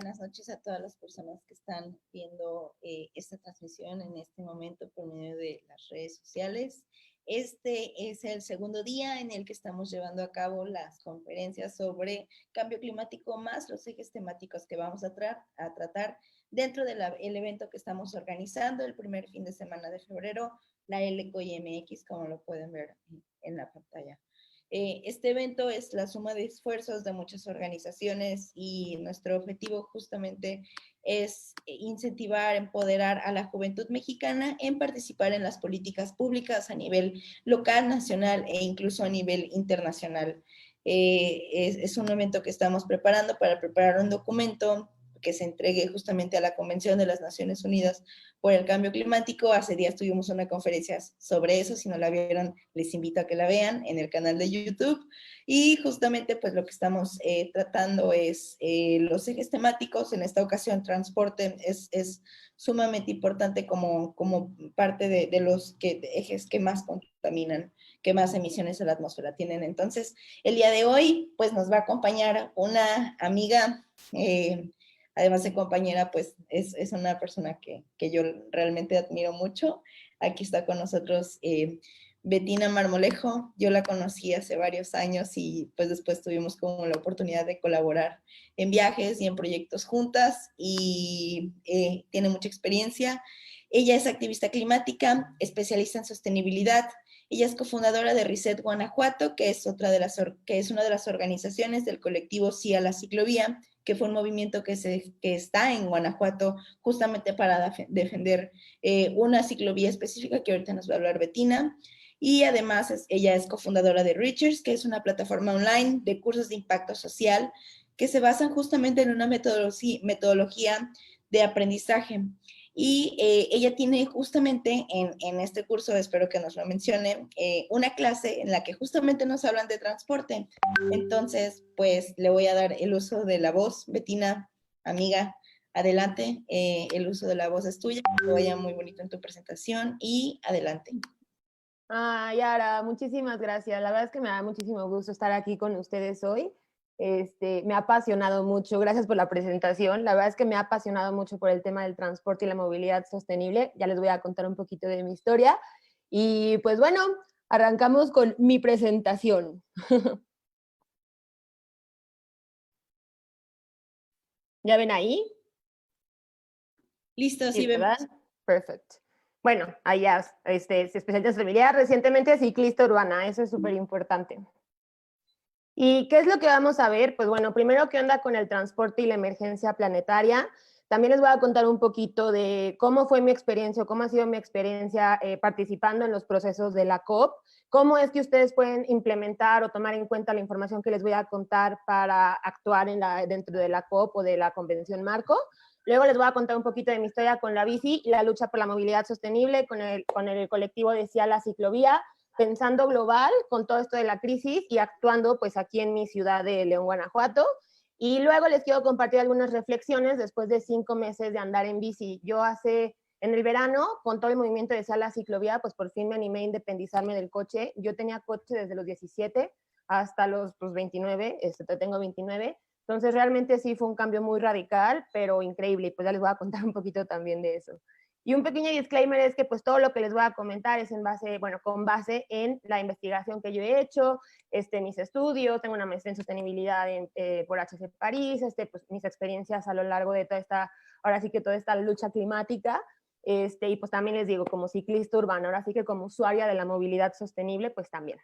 Buenas noches a todas las personas que están viendo esta transmisión en este momento por medio de las redes sociales. Este es el segundo día en el que estamos llevando a cabo las conferencias sobre cambio climático más los ejes temáticos que vamos a tratar dentro del evento que estamos organizando el primer fin de semana de febrero, la LCOIMX, como lo pueden ver en la pantalla. Este evento es la suma de esfuerzos de muchas organizaciones y nuestro objetivo justamente es incentivar, empoderar a la juventud mexicana en participar en las políticas públicas a nivel local, nacional e incluso a nivel internacional. Es un evento que estamos preparando para preparar un documento que se entregue justamente a la Convención de las Naciones Unidas por el Cambio Climático. Hace días tuvimos una conferencia sobre eso. Si no la vieron, les invito a que la vean en el canal de YouTube. Y justamente pues lo que estamos tratando es los ejes temáticos. En esta ocasión, transporte es sumamente importante como parte de los ejes que más contaminan, que más emisiones a la atmósfera tienen. Entonces, el día de hoy pues nos va a acompañar una amiga, además de compañera, pues es una persona que yo realmente admiro mucho. Aquí está con nosotros Bettina Marmolejo. Yo la conocí hace varios años y pues después tuvimos como la oportunidad de colaborar en viajes y en proyectos juntas y tiene mucha experiencia. Ella es activista climática, especialista en sostenibilidad. Ella es cofundadora de Reset Guanajuato, que es una de las organizaciones del colectivo Sí a la Ciclovía, que fue un movimiento que está en Guanajuato justamente para defender una ciclovía específica que ahorita nos va a hablar Bettina. Y además ella es cofundadora de Reachers, que es una plataforma online de cursos de impacto social que se basan justamente en una metodología de aprendizaje. Y ella tiene justamente en este curso, espero que nos lo mencione, una clase en la que justamente nos hablan de transporte. Entonces, pues le voy a dar el uso de la voz. Bettina, amiga, adelante, el uso de la voz es tuya, que vaya muy bonito en tu presentación y adelante. Yara, muchísimas gracias. La verdad es que me da muchísimo gusto estar aquí con ustedes hoy. Me ha apasionado mucho, gracias por la presentación. La verdad es que me ha apasionado mucho por el tema del transporte y la movilidad sostenible. Ya les voy a contar un poquito de mi historia. Y pues bueno, arrancamos con mi presentación. ¿Ya ven ahí? Listo, sí, vemos. Perfecto. Bueno, allá se especializa en sostenibilidad, recientemente ciclista urbana, eso es súper importante. ¿Y qué es lo que vamos a ver? Pues bueno, primero, ¿qué onda con el transporte y la emergencia planetaria? También les voy a contar un poquito de cómo fue mi experiencia, cómo ha sido mi experiencia participando en los procesos de la COP, cómo es que ustedes pueden implementar o tomar en cuenta la información que les voy a contar para actuar dentro de la COP o de la Convención Marco. Luego les voy a contar un poquito de mi historia con la bici y la lucha por la movilidad sostenible con el colectivo de Sí a la Ciclovía, pensando global con todo esto de la crisis y actuando pues aquí en mi ciudad de León, Guanajuato. Y luego les quiero compartir algunas reflexiones después de 5 meses de andar en bici. Yo en el verano, con todo el movimiento de Sí a la Ciclovía, pues por fin me animé a independizarme del coche. Yo tenía coche desde los 17 hasta los 29, tengo 29. Entonces realmente sí fue un cambio muy radical, pero increíble. Y pues ya les voy a contar un poquito también de eso. Y un pequeño disclaimer es que pues todo lo que les voy a comentar es con base en la investigación que yo he hecho, mis estudios, tengo una maestría en sostenibilidad por HC París, pues mis experiencias a lo largo de toda esta lucha climática, y pues también les digo, como ciclista urbana, ahora sí que como usuaria de la movilidad sostenible, pues también.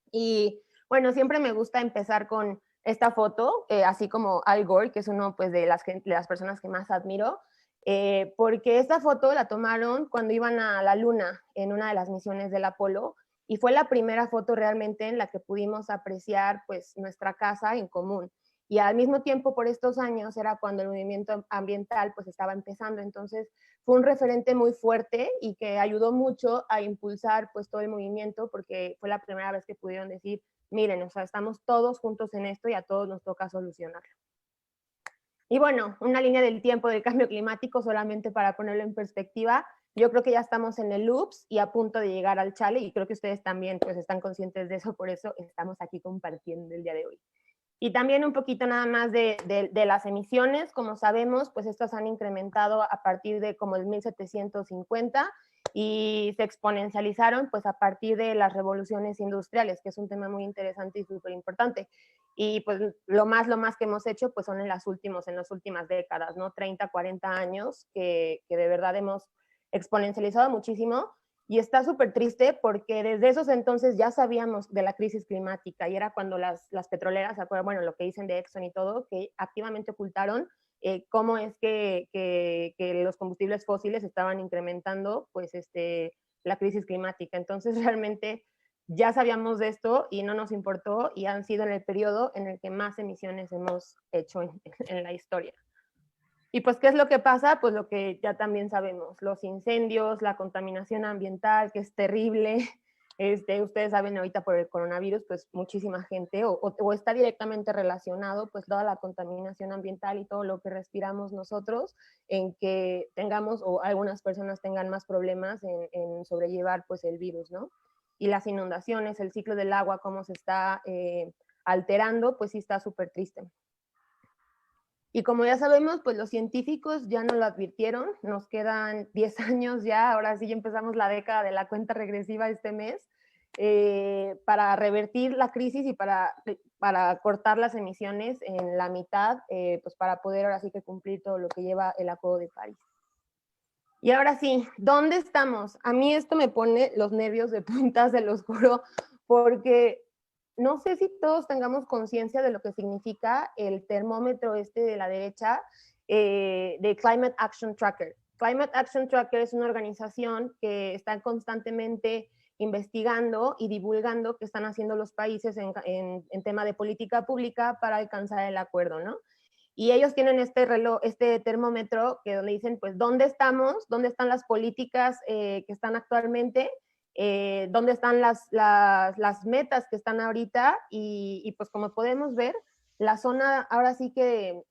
Y bueno, siempre me gusta empezar con esta foto, así como Al Gore, que es uno pues, de las personas que más admiro, porque esta foto la tomaron cuando iban a la Luna en una de las misiones del Apolo y fue la primera foto realmente en la que pudimos apreciar pues nuestra casa en común. Y al mismo tiempo por estos años era cuando el movimiento ambiental pues estaba empezando, entonces fue un referente muy fuerte y que ayudó mucho a impulsar pues todo el movimiento porque fue la primera vez que pudieron decir, miren, o sea, estamos todos juntos en esto y a todos nos toca solucionarlo. Y bueno, una línea del tiempo del cambio climático, solamente para ponerlo en perspectiva, yo creo que ya estamos en el loops y a punto de llegar al chale, y creo que ustedes también pues están conscientes de eso, por eso estamos aquí compartiendo el día de hoy. Y también un poquito nada más de las emisiones, como sabemos, pues estas han incrementado a partir de como el 1750 y se exponencializaron pues a partir de las revoluciones industriales, que es un tema muy interesante y súper importante. Y pues lo más que hemos hecho pues son en las últimas décadas, ¿no? 30, 40 años que de verdad hemos exponencializado muchísimo. Y está súper triste porque desde esos entonces ya sabíamos de la crisis climática y era cuando las petroleras, bueno, lo que dicen de Exxon y todo, que activamente ocultaron cómo es que los combustibles fósiles estaban incrementando pues la crisis climática. Entonces realmente ya sabíamos de esto y no nos importó y han sido en el periodo en el que más emisiones hemos hecho en la historia. Y pues, ¿qué es lo que pasa? Pues lo que ya también sabemos, los incendios, la contaminación ambiental, que es terrible. Ustedes saben ahorita por el coronavirus, pues muchísima gente o está directamente relacionado, pues toda la contaminación ambiental y todo lo que respiramos nosotros, en que tengamos o algunas personas tengan más problemas en sobrellevar pues el virus, ¿no? Y las inundaciones, el ciclo del agua, cómo se está alterando, pues sí está súper triste. Y como ya sabemos, pues los científicos ya nos lo advirtieron, nos quedan 10 años ya, ahora sí ya empezamos la década de la cuenta regresiva este mes, para revertir la crisis y para cortar las emisiones en la mitad, pues para poder ahora sí que cumplir todo lo que lleva el Acuerdo de París. Y ahora sí, ¿dónde estamos? A mí esto me pone los nervios de punta, se los juro, porque no sé si todos tengamos conciencia de lo que significa el termómetro de la derecha de Climate Action Tracker. Climate Action Tracker es una organización que está constantemente investigando y divulgando qué están haciendo los países en tema de política pública para alcanzar el acuerdo, ¿no? Y ellos tienen este termómetro que donde dicen, pues, ¿dónde estamos? ¿Dónde están las políticas que están actualmente? ¿Dónde están las metas que están ahorita? Y pues como podemos ver, la zona ahora sí que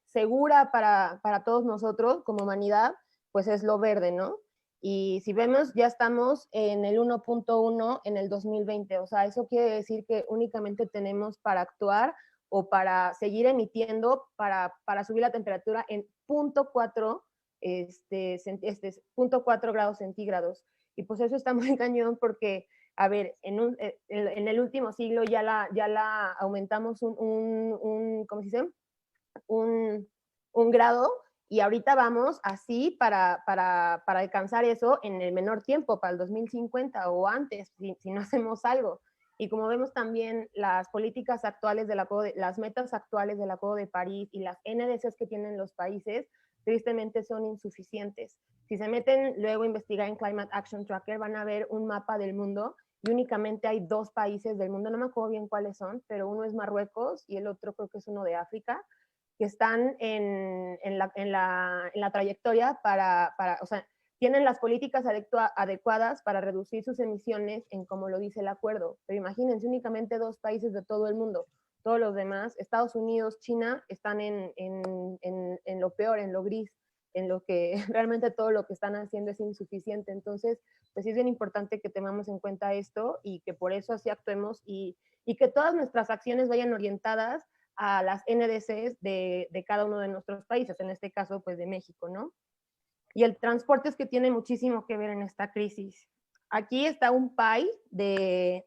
segura para todos nosotros como humanidad, pues es lo verde, ¿no? Y si vemos, ya estamos en el 1.1 en el 2020, o sea, eso quiere decir que únicamente tenemos para actuar o para seguir emitiendo, para subir la temperatura en 0.4 grados centígrados. Y pues eso está muy cañón porque, a ver, en el último siglo ya la aumentamos ¿cómo se dice? Un grado y ahorita vamos así para alcanzar eso en el menor tiempo, para el 2050 o antes, si no hacemos algo. Y como vemos también las políticas actuales las metas actuales del Acuerdo de París y las NDCs que tienen los países, tristemente son insuficientes. Si se meten luego a investigar en Climate Action Tracker, van a ver un mapa del mundo y únicamente hay 2 países del mundo, no me acuerdo bien cuáles son, pero uno es Marruecos y el otro creo que es uno de África, que están en la trayectoria o sea, tienen las políticas adecuadas para reducir sus emisiones en como lo dice el acuerdo. Pero imagínense, únicamente 2 países de todo el mundo. Todos los demás, Estados Unidos, China, están en lo peor, en lo gris, en lo que realmente todo lo que están haciendo es insuficiente. Entonces, pues sí es bien importante que tengamos en cuenta esto y que por eso así actuemos y que todas nuestras acciones vayan orientadas a las NDCs de cada uno de nuestros países, en este caso, pues de México, ¿no? Y el transporte es que tiene muchísimo que ver en esta crisis. Aquí está un pie de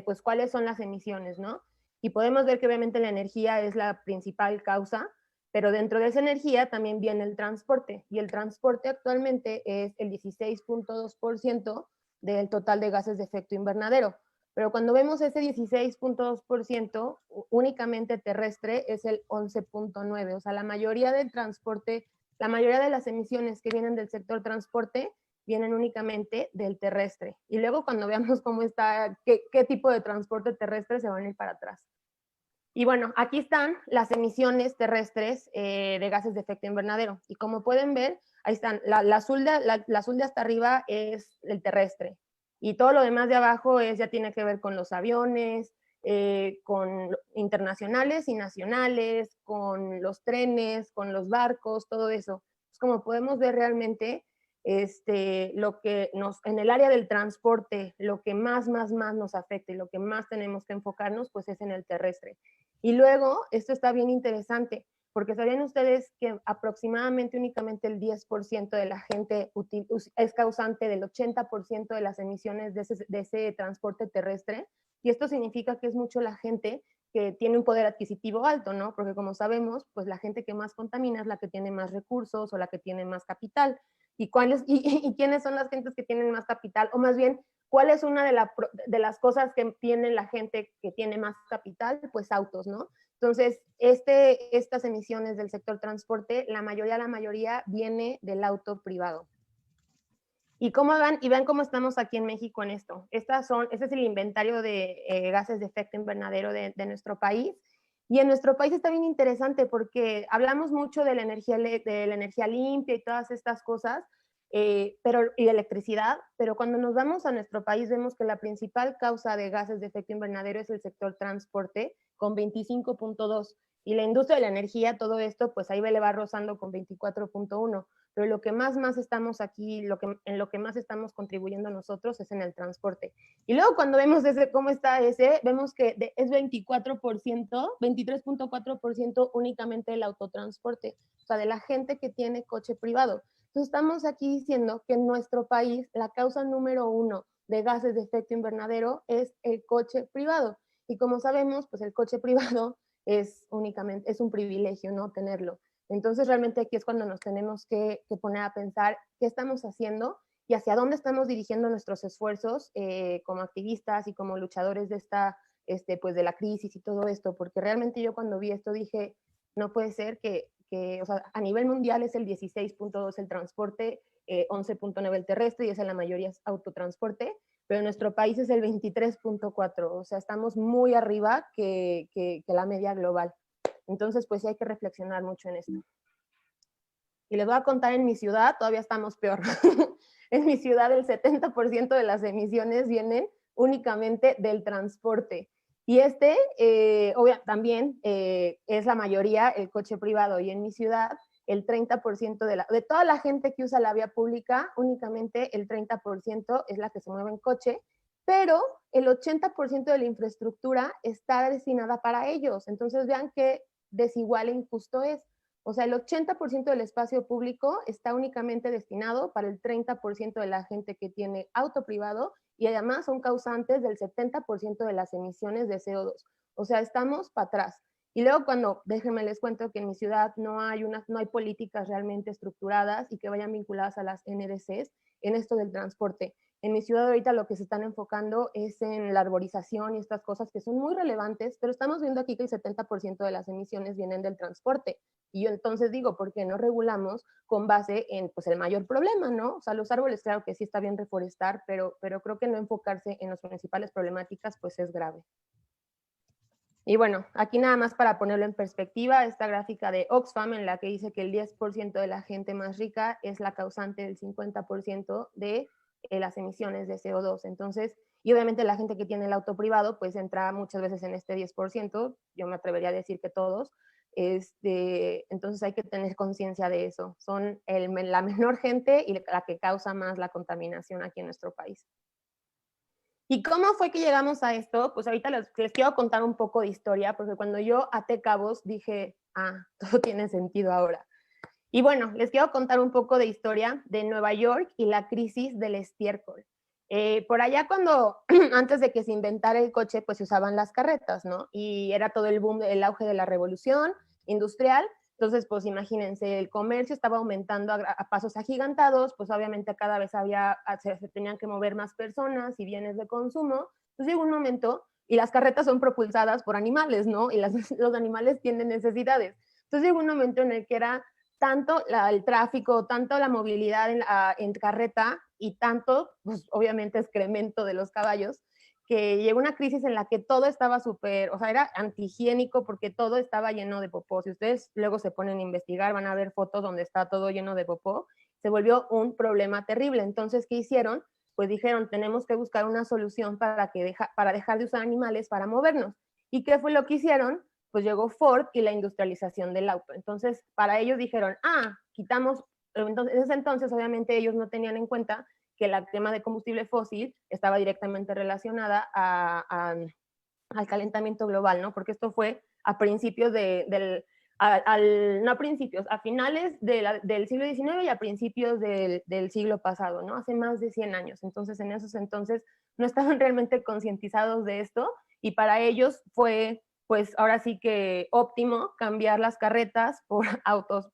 pues cuáles son las emisiones, ¿no? Y podemos ver que obviamente la energía es la principal causa, pero dentro de esa energía también viene el transporte, y el transporte actualmente es el 16.2% del total de gases de efecto invernadero. Pero cuando vemos ese 16.2%, únicamente terrestre es el 11.9%. O sea, la mayoría del transporte, la mayoría de las emisiones que vienen del sector transporte vienen únicamente del terrestre. Y luego cuando veamos cómo está, qué tipo de transporte terrestre, se van a ir para atrás. Y bueno, aquí están las emisiones terrestres de gases de efecto invernadero. Y como pueden ver, ahí están. La azul de hasta arriba es el terrestre. Y todo lo demás de abajo ya tiene que ver con los aviones, con internacionales y nacionales, con los trenes, con los barcos, todo eso. Pues como podemos ver realmente, en el área del transporte, lo que más nos afecta y lo que más tenemos que enfocarnos, pues es en el terrestre. Y luego, esto está bien interesante, porque sabían ustedes que aproximadamente únicamente el 10% de la gente es causante del 80% de las emisiones de ese transporte terrestre, y esto significa que es mucho la gente que tiene un poder adquisitivo alto, ¿no? Porque como sabemos, pues la gente que más contamina es la que tiene más recursos o la que tiene más capital. ¿Y quiénes son las gentes que tienen más capital? O más bien, ¿cuál es una de las cosas que tiene la gente que tiene más capital? Pues autos, ¿no? Entonces, estas emisiones del sector transporte, la mayoría viene del auto privado. ¿Y cómo van? Y vean cómo estamos aquí en México en esto. Este es el inventario de gases de efecto invernadero de nuestro país. Y en nuestro país está bien interesante porque hablamos mucho de la energía limpia y todas estas cosas, y de electricidad, pero cuando nos vamos a nuestro país vemos que la principal causa de gases de efecto invernadero es el sector transporte, con 25.2, y la industria de la energía, todo esto, pues ahí le va rozando con 24.1, pero lo que más estamos aquí, en lo que más estamos contribuyendo nosotros es en el transporte. Y luego cuando vemos cómo está vemos que es 24%, 23.4% únicamente el autotransporte, o sea, de la gente que tiene coche privado. Entonces estamos aquí diciendo que en nuestro país la causa número 1 de gases de efecto invernadero es el coche privado. Y como sabemos, pues el coche privado es un privilegio, ¿no? Tenerlo. Entonces realmente aquí es cuando nos tenemos que poner a pensar qué estamos haciendo y hacia dónde estamos dirigiendo nuestros esfuerzos como activistas y como luchadores de pues de la crisis y todo esto, porque realmente yo cuando vi esto dije, no puede ser o sea, a nivel mundial es el 16.2 el transporte, 11.9 el terrestre, y esa la mayoría es autotransporte, pero en nuestro país es el 23.4, o sea, estamos muy arriba que la media global. Entonces, pues sí hay que reflexionar mucho en esto. Y les voy a contar, en mi ciudad todavía estamos peor. En mi ciudad el 70% de las emisiones vienen únicamente del transporte. Y también es la mayoría el coche privado. Y en mi ciudad el 30% de toda la gente que usa la vía pública, únicamente el 30% es la que se mueve en coche, pero el 80% de la infraestructura está destinada para ellos. Entonces vean qué desigual e injusto es. O sea, el 80% del espacio público está únicamente destinado para el 30% de la gente que tiene auto privado, y además son causantes del 70% de las emisiones de CO2. O sea, estamos para atrás. Y luego déjenme les cuento que en mi ciudad no hay políticas realmente estructuradas y que vayan vinculadas a las NDCs en esto del transporte. En mi ciudad ahorita lo que se están enfocando es en la arborización y estas cosas que son muy relevantes, pero estamos viendo aquí que el 70% de las emisiones vienen del transporte. Y yo entonces digo, ¿por qué no regulamos con base en pues, el mayor problema, ¿no? O sea, los árboles, claro que sí está bien reforestar, pero creo que no enfocarse en las principales problemáticas pues es grave. Y bueno, aquí nada más para ponerlo en perspectiva, esta gráfica de Oxfam en la que dice que el 10% de la gente más rica es la causante del 50% de las emisiones de CO2. Entonces, y obviamente la gente que tiene el auto privado, pues entra muchas veces en este 10%, yo me atrevería a decir que todos. Entonces hay que tener conciencia de eso. Son la menor gente y la que causa más la contaminación aquí en nuestro país. ¿Y cómo fue que llegamos a esto? Pues ahorita les quiero contar un poco de historia, porque cuando yo até cabos dije, todo tiene sentido ahora. Y bueno, les quiero contar un poco de historia de Nueva York y la crisis del estiércol. Por allá antes de que se inventara el coche, pues se usaban las carretas, ¿no? Y era todo el boom, el auge de la revolución industrial. Entonces, pues imagínense, el comercio estaba aumentando a pasos agigantados, pues obviamente cada vez se tenían que mover más personas y bienes de consumo. Entonces llegó un momento, y las carretas son propulsadas por animales, ¿no? Y los animales tienen necesidades. Entonces llegó un momento en el que era tanto el tráfico, tanto la movilidad en carreta y tanto, pues obviamente, excremento de los caballos, que llegó una crisis en la que todo estaba o sea, era antihigiénico porque todo estaba lleno de popó. Si ustedes luego se ponen a investigar, van a ver fotos donde está todo lleno de popó. Se volvió un problema terrible. Entonces, ¿qué hicieron? Pues dijeron, tenemos que buscar una solución para dejar de usar animales para movernos. ¿Y qué fue lo que hicieron? Pues llegó Ford y la industrialización del auto. Entonces, para ellos dijeron, quitamos entonces, en ese entonces obviamente ellos no tenían en cuenta que la tema de combustible fósil estaba directamente relacionada al calentamiento global, ¿no? Porque esto fue a principios no a principios, a finales del siglo XIX y a principios del siglo pasado, ¿no? Hace más de 100 años. Entonces, en esos entonces no estaban realmente concientizados de esto y para ellos fue, pues ahora sí que óptimo cambiar las carretas por autos,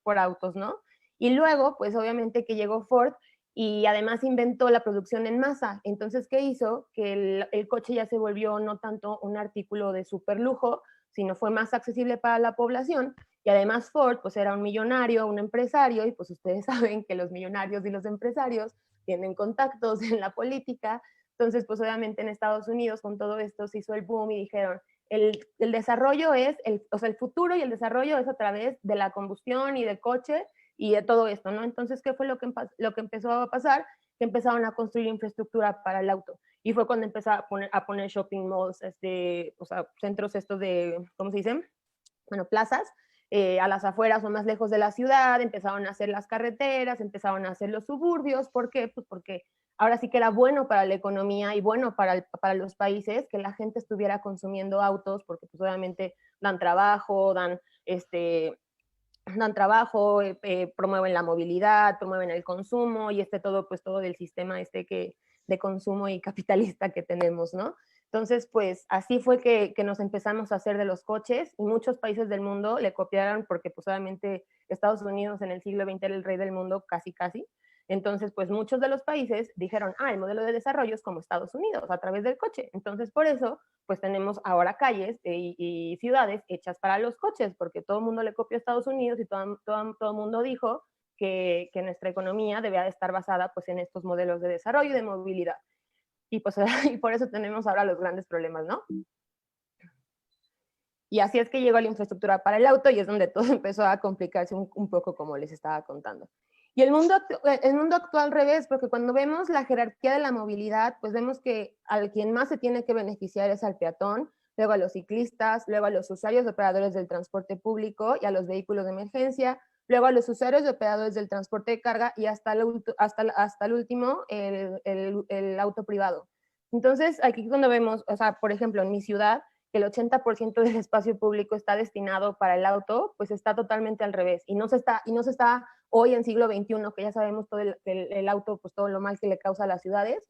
¿no? Y luego, pues obviamente que llegó Ford y además inventó la producción en masa. Entonces, ¿qué hizo? Que el coche ya se volvió no tanto un artículo de super lujo, sino fue más accesible para la población. Y además Ford, pues era un millonario, un empresario, y pues ustedes saben que los millonarios y los empresarios tienen contactos en la política. Entonces, pues obviamente en Estados Unidos con todo esto se hizo el boom y dijeron, el desarrollo es, o sea, el futuro y el desarrollo es a través de la combustión y del coche y de todo esto, ¿no? Entonces, ¿qué fue lo que empezó a pasar? Que empezaron a construir infraestructura para el auto. Y fue cuando empezó a poner shopping malls, o sea, centros estos de, ¿cómo se dicen? Bueno, plazas, a las afueras o más lejos de la ciudad, empezaron a hacer las carreteras, empezaron a hacer los suburbios. ¿Por qué? Pues porque ahora sí que era bueno para la economía y bueno para los países que la gente estuviera consumiendo autos, porque pues obviamente dan trabajo, promueven la movilidad, promueven el consumo y todo, pues todo del sistema de consumo y capitalista que tenemos, ¿no? Entonces, pues así fue que nos empezamos a hacer de los coches y muchos países del mundo le copiaron porque pues obviamente Estados Unidos en el siglo XX era el rey del mundo casi casi. Entonces, pues muchos de los países dijeron, el modelo de desarrollo es como Estados Unidos, a través del coche. Entonces, por eso, pues tenemos ahora calles y ciudades hechas para los coches, porque todo el mundo le copió a Estados Unidos y todo el mundo dijo que nuestra economía debía de estar basada pues en estos modelos de desarrollo y de movilidad. Y pues y por eso tenemos ahora los grandes problemas, ¿no? Y así es que llegó la infraestructura para el auto y es donde todo empezó a complicarse un poco como les estaba contando. Y el mundo actual al revés, porque cuando vemos la jerarquía de la movilidad, pues vemos que al quien más se tiene que beneficiar es al peatón, luego a los ciclistas, luego a los usuarios y operadores del transporte público y a los vehículos de emergencia, luego a los usuarios y operadores del transporte de carga y hasta el último, el auto privado. Entonces, aquí es donde vemos, o sea, por ejemplo, en mi ciudad, que el 80% del espacio público está destinado para el auto, pues está totalmente al revés. Y no se está hoy en siglo XXI, que ya sabemos todo el auto, pues todo lo mal que le causa a las ciudades,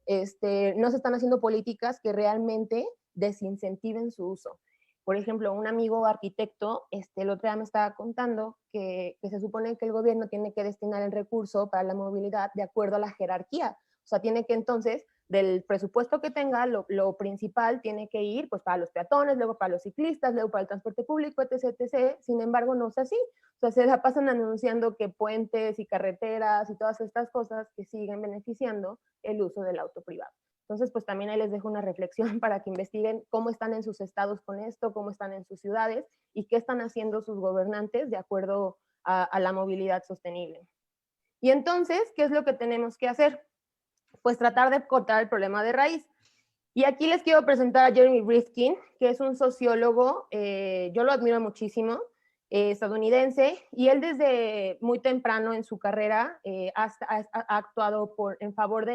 no se están haciendo políticas que realmente desincentiven su uso. Por ejemplo, un amigo arquitecto, el otro día me estaba contando que se supone que el gobierno tiene que destinar el recurso para la movilidad de acuerdo a la jerarquía. O sea, tiene que entonces del presupuesto que tenga, lo principal tiene que ir pues para los peatones, luego para los ciclistas, luego para el transporte público, etc, etc. Sin embargo, no es así. O sea, se la pasan anunciando que puentes y carreteras y todas estas cosas que siguen beneficiando el uso del auto privado. Entonces, pues también ahí les dejo una reflexión para que investiguen cómo están en sus estados con esto, cómo están en sus ciudades y qué están haciendo sus gobernantes de acuerdo a la movilidad sostenible. Y entonces, ¿qué es lo que tenemos que hacer? Pues tratar de cortar el problema de raíz. Y aquí les quiero presentar a Jeremy Rifkin, que es un sociólogo, yo lo admiro muchísimo, estadounidense, y él desde muy temprano en su carrera ha actuado en favor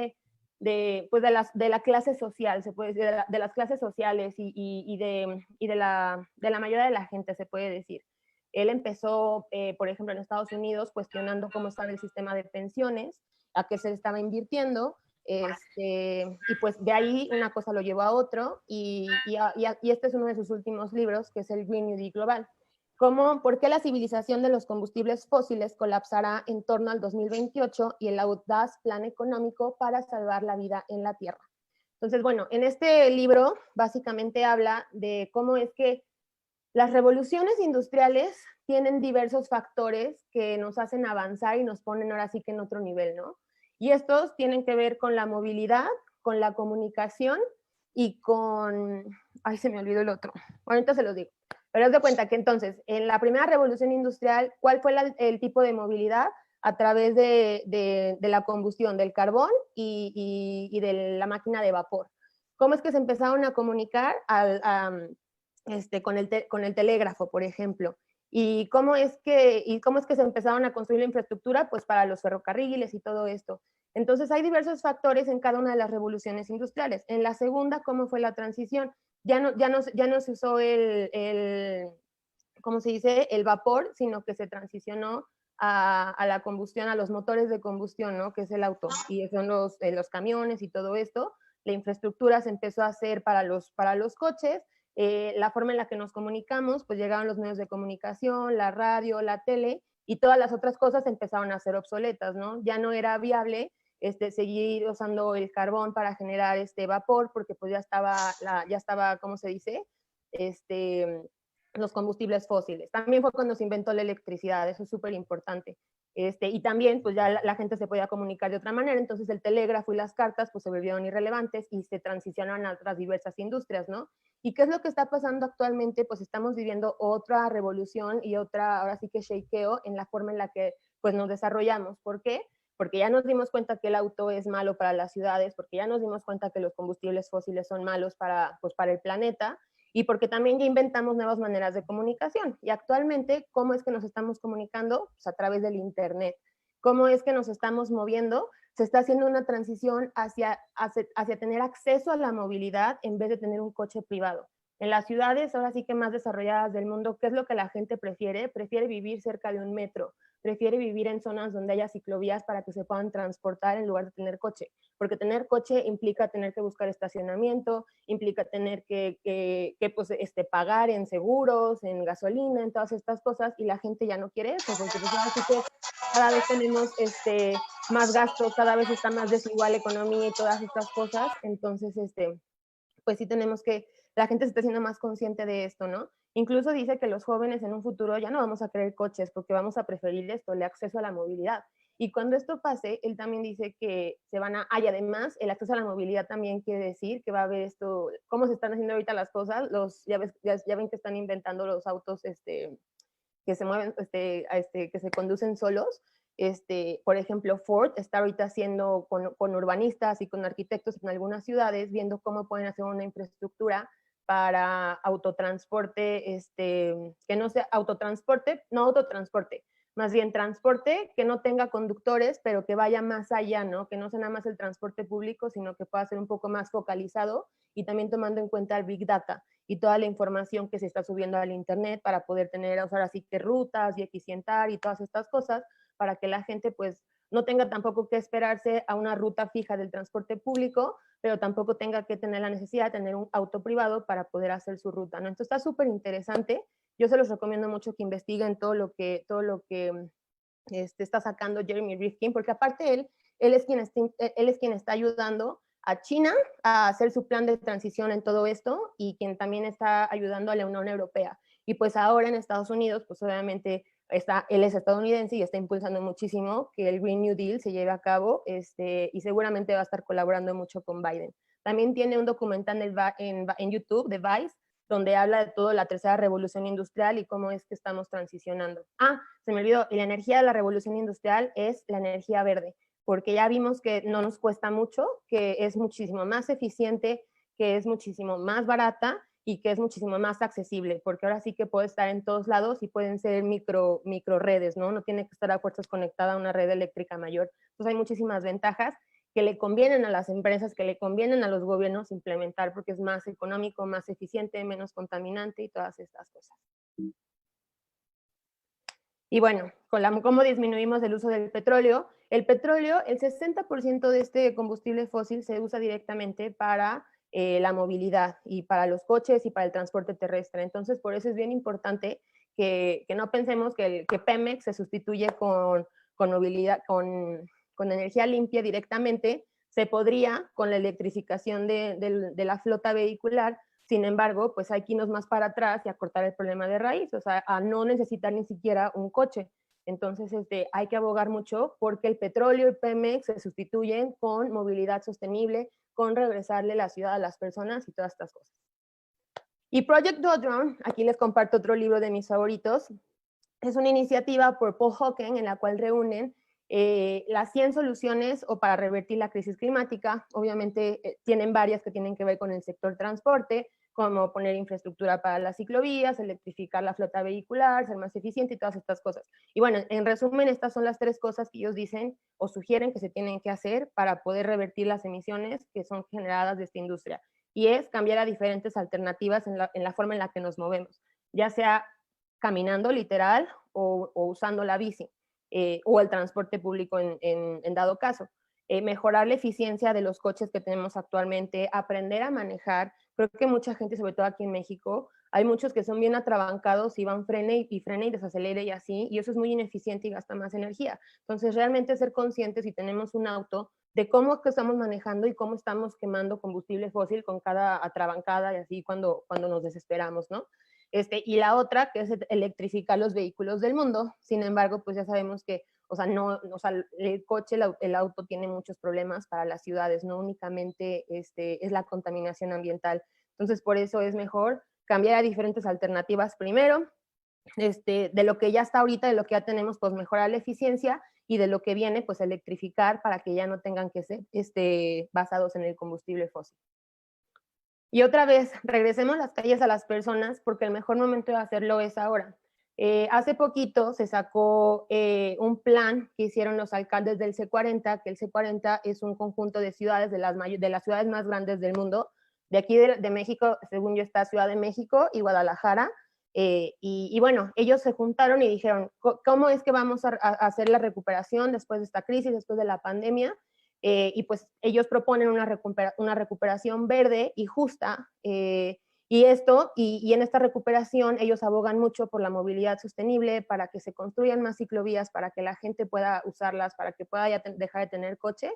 pues de la clase social, se puede decir, de las clases sociales y de la mayoría de la gente, se puede decir. Él empezó, por ejemplo, en Estados Unidos, cuestionando cómo estaba el sistema de pensiones, a qué se le estaba invirtiendo, y pues de ahí una cosa lo llevó a otro, y este es uno de sus últimos libros, que es el Green New Deal Global. ¿Por qué la civilización de los combustibles fósiles colapsará en torno al 2028 y el audaz plan económico para salvar la vida en la Tierra? Entonces, bueno, en este libro básicamente habla de cómo es que las revoluciones industriales tienen diversos factores que nos hacen avanzar y nos ponen ahora sí que en otro nivel, ¿no? Y estos tienen que ver con la movilidad, con la comunicación y con... Ay, se me olvidó el otro. Ahorita se los digo. Pero haz de cuenta que entonces, en la primera revolución industrial, ¿cuál fue el tipo de movilidad? A través de la combustión del carbón y de la máquina de vapor. ¿Cómo es que se empezaron a comunicar con el telégrafo, por ejemplo? ¿Y cómo es que se empezaron a construir la infraestructura? Pues para los ferrocarriles y todo esto. Entonces hay diversos factores en cada una de las revoluciones industriales. En la segunda, ¿cómo fue la transición? Ya no se usó ¿cómo se dice? El vapor, sino que se transicionó a la combustión, a los motores de combustión, ¿no? Que es el auto, y son los camiones y todo esto. La infraestructura se empezó a hacer para los coches, la forma en la que nos comunicamos, pues llegaron los medios de comunicación, la radio, la tele, y todas las otras cosas empezaron a ser obsoletas, ¿no? Ya no era viable seguir usando el carbón para generar vapor, porque pues ya estaba, ¿cómo se dice? Los combustibles fósiles. También fue cuando se inventó la electricidad, eso es súper importante. Y también pues ya la gente se podía comunicar de otra manera, entonces el telégrafo y las cartas pues se volvieron irrelevantes y se transicionaron a otras diversas industrias, ¿no? ¿Y qué es lo que está pasando actualmente? Pues estamos viviendo otra revolución y ahora sí que shakeo en la forma en la que pues nos desarrollamos. ¿Por qué? Porque ya nos dimos cuenta que el auto es malo para las ciudades, porque ya nos dimos cuenta que los combustibles fósiles son malos para el planeta, y porque también ya inventamos nuevas maneras de comunicación. Y actualmente, ¿cómo es que nos estamos comunicando? Pues a través del Internet. ¿Cómo es que nos estamos moviendo? Se está haciendo una transición hacia tener acceso a la movilidad en vez de tener un coche privado. En las ciudades, ahora sí que más desarrolladas del mundo, ¿qué es lo que la gente prefiere? Prefiere vivir cerca de un metro, prefiere vivir en zonas donde haya ciclovías para que se puedan transportar en lugar de tener coche, porque tener coche implica tener que buscar estacionamiento, implica tener que pues, pagar en seguros, en gasolina, en todas estas cosas, y la gente ya no quiere eso, porque pues ahora sí que cada vez tenemos más gastos, cada vez está más desigual la economía y todas estas cosas, entonces pues sí tenemos que, la gente se está haciendo más consciente de esto, ¿no? Incluso dice que los jóvenes en un futuro ya no vamos a querer coches porque vamos a preferir esto, el acceso a la movilidad. Y cuando esto pase, él también dice que se van a, y además el acceso a la movilidad también quiere decir que va a haber esto, cómo se están haciendo ahorita las cosas, ya ven que están inventando los autos que se mueven, que se conducen solos. Por ejemplo, Ford está ahorita haciendo con urbanistas y con arquitectos en algunas ciudades, viendo cómo pueden hacer una infraestructura para autotransporte, que no sea autotransporte, más bien transporte que no tenga conductores, pero que vaya más allá, ¿no? Que no sea nada más el transporte público, sino que pueda ser un poco más focalizado y también tomando en cuenta el Big Data y toda la información que se está subiendo al internet para poder tener, o sea, así que rutas y eficientar y todas estas cosas para que la gente pues no tenga tampoco que esperarse a una ruta fija del transporte público, pero tampoco tenga que tener la necesidad de tener un auto privado para poder hacer su ruta, ¿no? Entonces está súper interesante. Yo se los recomiendo mucho que investiguen todo lo que está sacando Jeremy Rifkin, porque aparte él es quien está ayudando a China a hacer su plan de transición en todo esto y quien también está ayudando a la Unión Europea. Y pues ahora en Estados Unidos, pues obviamente él es estadounidense y está impulsando muchísimo que el Green New Deal se lleve a cabo y seguramente va a estar colaborando mucho con Biden. También tiene un documental en YouTube de Vice donde habla de toda la tercera revolución industrial y cómo es que estamos transicionando. Se me olvidó, y la energía de la revolución industrial es la energía verde, porque ya vimos que no nos cuesta mucho, que es muchísimo más eficiente, que es muchísimo más barata y que es muchísimo más accesible, porque ahora sí que puede estar en todos lados y pueden ser micro redes, ¿no? No tiene que estar a fuerzas conectada a una red eléctrica mayor. Entonces hay muchísimas ventajas que le convienen a las empresas, que le convienen a los gobiernos implementar porque es más económico, más eficiente, menos contaminante y todas estas cosas. Y bueno, ¿cómo disminuimos el uso del petróleo? El petróleo, el 60% de este combustible fósil se usa directamente para la movilidad y para los coches y para el transporte terrestre. Entonces, por eso es bien importante que no pensemos que Pemex se sustituye con movilidad, con energía limpia directamente. Se podría con la electrificación de la flota vehicular. Sin embargo, pues hay que irnos más para atrás y acortar el problema de raíz, o sea, a no necesitar ni siquiera un coche. Entonces, hay que abogar mucho porque el petróleo y Pemex se sustituyen con movilidad sostenible, con regresarle la ciudad a las personas y todas estas cosas. Y Project Drawdown, aquí les comparto otro libro de mis favoritos, es una iniciativa por Paul Hawken en la cual reúnen las 100 soluciones o para revertir la crisis climática. Obviamente tienen varias que tienen que ver con el sector transporte, como poner infraestructura para las ciclovías, electrificar la flota vehicular, ser más eficiente y todas estas cosas. Y bueno, en resumen, estas son las 3 cosas que ellos dicen o sugieren que se tienen que hacer para poder revertir las emisiones que son generadas de esta industria. Y es cambiar a diferentes alternativas en la forma en la que nos movemos, ya sea caminando literal o usando la bici o el transporte público en dado caso. Mejorar la eficiencia de los coches que tenemos actualmente, aprender a manejar. Creo que mucha gente, sobre todo aquí en México, hay muchos que son bien atrabancados y van frene y desacelere y así, y eso es muy ineficiente y gasta más energía. Entonces, realmente ser conscientes si tenemos un auto de cómo que estamos manejando y cómo estamos quemando combustible fósil con cada atrabancada y así cuando nos desesperamos, ¿no? Y la otra, que es electrificar los vehículos del mundo. Sin embargo, pues ya sabemos que, o sea, el coche, el auto tiene muchos problemas para las ciudades, no únicamente es la contaminación ambiental. Entonces, por eso es mejor cambiar a diferentes alternativas primero, de lo que ya está ahorita, de lo que ya tenemos, pues mejorar la eficiencia, y de lo que viene, pues electrificar para que ya no tengan que ser basados en el combustible fósil. Y otra vez, regresemos las calles a las personas, porque el mejor momento de hacerlo es ahora. Hace poquito se sacó un plan que hicieron los alcaldes del C40, que el C40 es un conjunto de ciudades, de las ciudades más grandes del mundo. De aquí de México, según yo, está Ciudad de México y Guadalajara. Y bueno, ellos se juntaron y dijeron, ¿cómo es que vamos a hacer la recuperación después de esta crisis, después de la pandemia? Y pues ellos proponen una recuperación verde y justa, y en esta recuperación ellos abogan mucho por la movilidad sostenible, para que se construyan más ciclovías, para que la gente pueda usarlas, para que pueda ya dejar de tener coche,